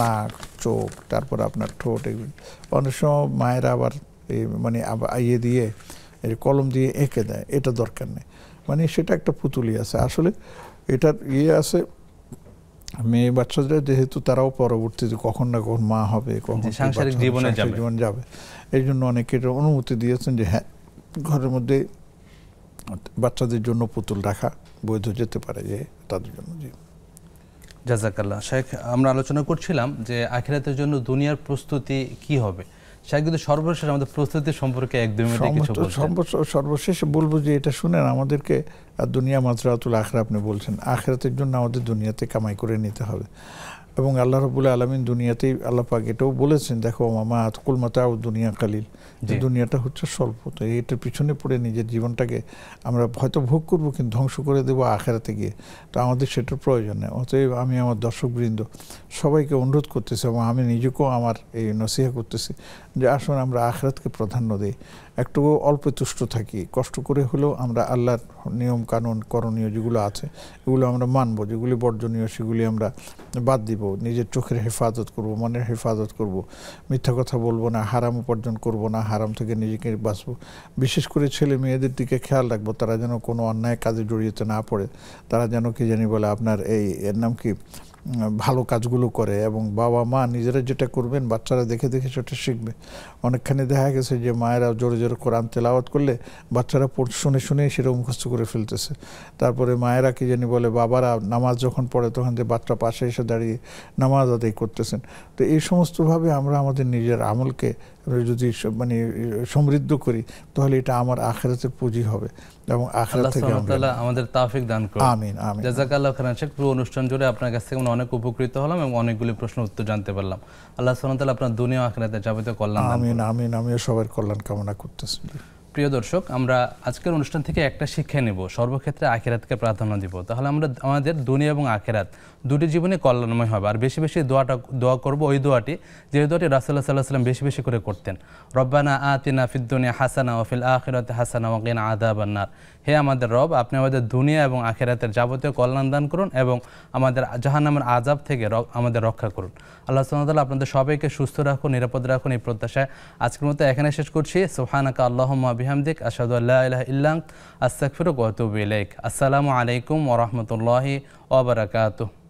নাক, চোখ, তারপর আপনার ঠোঁট, এগুলো অনেক সময় মায়েরা আবার এই মানে ইয়ে দিয়ে, এই কলম দিয়ে এঁকে দেয়, এটা দরকার নেই। মানে সেটা একটা পুতুলই আছে, আসলে এটার ইয়ে আছে। মেয়ে বাচ্চাদের যেহেতু তারাও পরবর্তীতে কখন না কখন মা হবে, কখন সাংসারিক জীবন যাবে, এই জন্য অনেকে এটা অনুমতি দিয়েছেন যে হ্যাঁ, ঘরের মধ্যে বাচ্চাদের জন্য পুতুল রাখা বৈধ যেতে পারে, যে তাদের জন্য। জি, জাযাকাল্লাহ। শেখ, আমরা আলোচনা করছিলাম যে আখিরাতের জন্য দুনিয়ার প্রস্তুতি কি হবে। শেখ, কিন্তু সর্বশেষ আমাদের প্রস্তুতি সম্পর্কে একদমই কিছু বলছেন। সর্বশেষ বলবো যে এটা শুনেন, আমাদেরকে দুনিয়া মাজরাতুল আখিরা আপনি বলছেন, আখিরাতের জন্য আমাদের দুনিয়াতে কামাই করে নিতে হবে। এবং আল্লাহ রাব্বুল আলামিন দুনিয়াতেই আল্লাহ পাক এটাও বলেছেন, দেখো মামা কুল মাতাউ দুনিয়া কালিল, যে দুনিয়াটা হচ্ছে স্বল্প, তো এটার পিছনে পড়ে নিজের জীবনটাকে আমরা হয়তো ভোগ করবো, কিন্তু ধ্বংস করে দেবো আখিরাতে গিয়ে, তো আমাদের সেটার প্রয়োজন নেই। অতএব আমি আমার দর্শকবৃন্দ সবাইকে অনুরোধ করতেছি, এবং আমি নিজেকেও আমার এই নসিহা করতেছি, যে আসুন আমরা আখিরাতকে প্রাধান্য দিই, একটু অল্প তুষ্ট থাকি, কষ্ট করে হলেও আমরা আল্লাহর নিয়ম কানুন করণীয় যেগুলো আছে এগুলো আমরা মানবো, যেগুলি বর্জনীয় সেগুলি আমরা বাদ দিব, নিজের চোখের হেফাজত করব, মনের হেফাজত করব, মিথ্যা কথা বলবো না, হারাম উপার্জন করব না, হারাম থেকে নিজেকে বাঁচবো। বিশেষ করে ছেলে মেয়েদের দিকে খেয়াল রাখবো, তারা যেন কোনো অন্যায় কাজে জড়িয়ে না পড়ে, তারা যেন কি জানি বলে আপনার এর নাম কি ভালো কাজগুলো করে, এবং বাবা মা নিজেরা যেটা করবেন বাচ্চারা দেখে দেখে সেটা শিখবে। অনেকখানি দেখা গেছে যে মায়েরা জোরে জোরে কোরআন তেলাওয়াত করলে বাচ্চারা শুনে শুনে সেটা মুখস্থ করে ফেলতেছে, তারপরে মায়েরা কি জানি বলে বাবারা নামাজ যখন পড়ে তখন যে বাচ্চা পাশে এসে দাঁড়িয়ে নামাজ আদায় করতেছেন। তো এই সমস্তভাবে আমরা আমাদের নিজের আমলকে যদি মানে সমৃদ্ধ করি, তাহলে এটা আমার আখিরাতের পুঁজি হবে, এবং আখিরাত থেকে আমাদের তৌফিক দান করুন। আমিন আমিন। জাযাকাল্লাহু খাইরান শেখ, পুরো অনুষ্ঠান জুড়ে আপনার কাছ থেকে অনেক উপকৃত হলাম এবং অনেকগুলি প্রশ্ন উত্তর জানতে পারলাম। আল্লাহ সুবহানাহু ওয়া তাআলা আপনার দুনিয়া ও আখিরাতের যাবতীয় কল্যাণ দান করুন। আমিন আমিন। আমিও সবার কল্যাণ কামনা করতেছি। প্রিয় দর্শক, আমরা আজকের অনুষ্ঠান থেকে একটা শিক্ষা নেব, সর্বক্ষেত্রে আখিরাতকে প্রাধান্য দিব, তাহলে আমরা আমাদের দুনিয়া এবং আখিরাত দুটি জীবনে কল্যাণময় হবে। আর বেশি বেশি দোয়া করব, ওই দোয়াটি যে দোয়াটি রাসূলুল্লাহ সাল্লাল্লাহু আলাইহি ওয়াসাল্লাম বেশি বেশি করে করতেন, রব্বানা আতিনা ফিদ দুনিয়া হাসানা ওয়া ফিল আখিরাতি হাসানা ওয়া কিনা আযাবান নার। হে আমাদের রব, আপনি আমাদের দুনিয়া এবং আখিরাতের যাবতীয় কল্যাণ দান করুন এবং আমাদের জাহান্নামের আযাব থেকে আমাদের রক্ষা করুন। আল্লাহ সুবহানাহু ওয়া তাআলা আপনাদের সবাইকে সুস্থ রাখুন, নিরাপদ রাখুন, এই প্রত্যাশায় আজকের মতো এখানে শেষ করছি। সুবহানাকা আল্লাহুম্মা বিহামদিক আশহাদু আল্লা ইলাহা ইল্লা আনতা আস্তাগফিরুকা ওয়া আতুবু ইলাইক। আসসালামু আলাইকুম ওয়া রাহমাতুল্লাহি ওয়া বারাকাতুহু।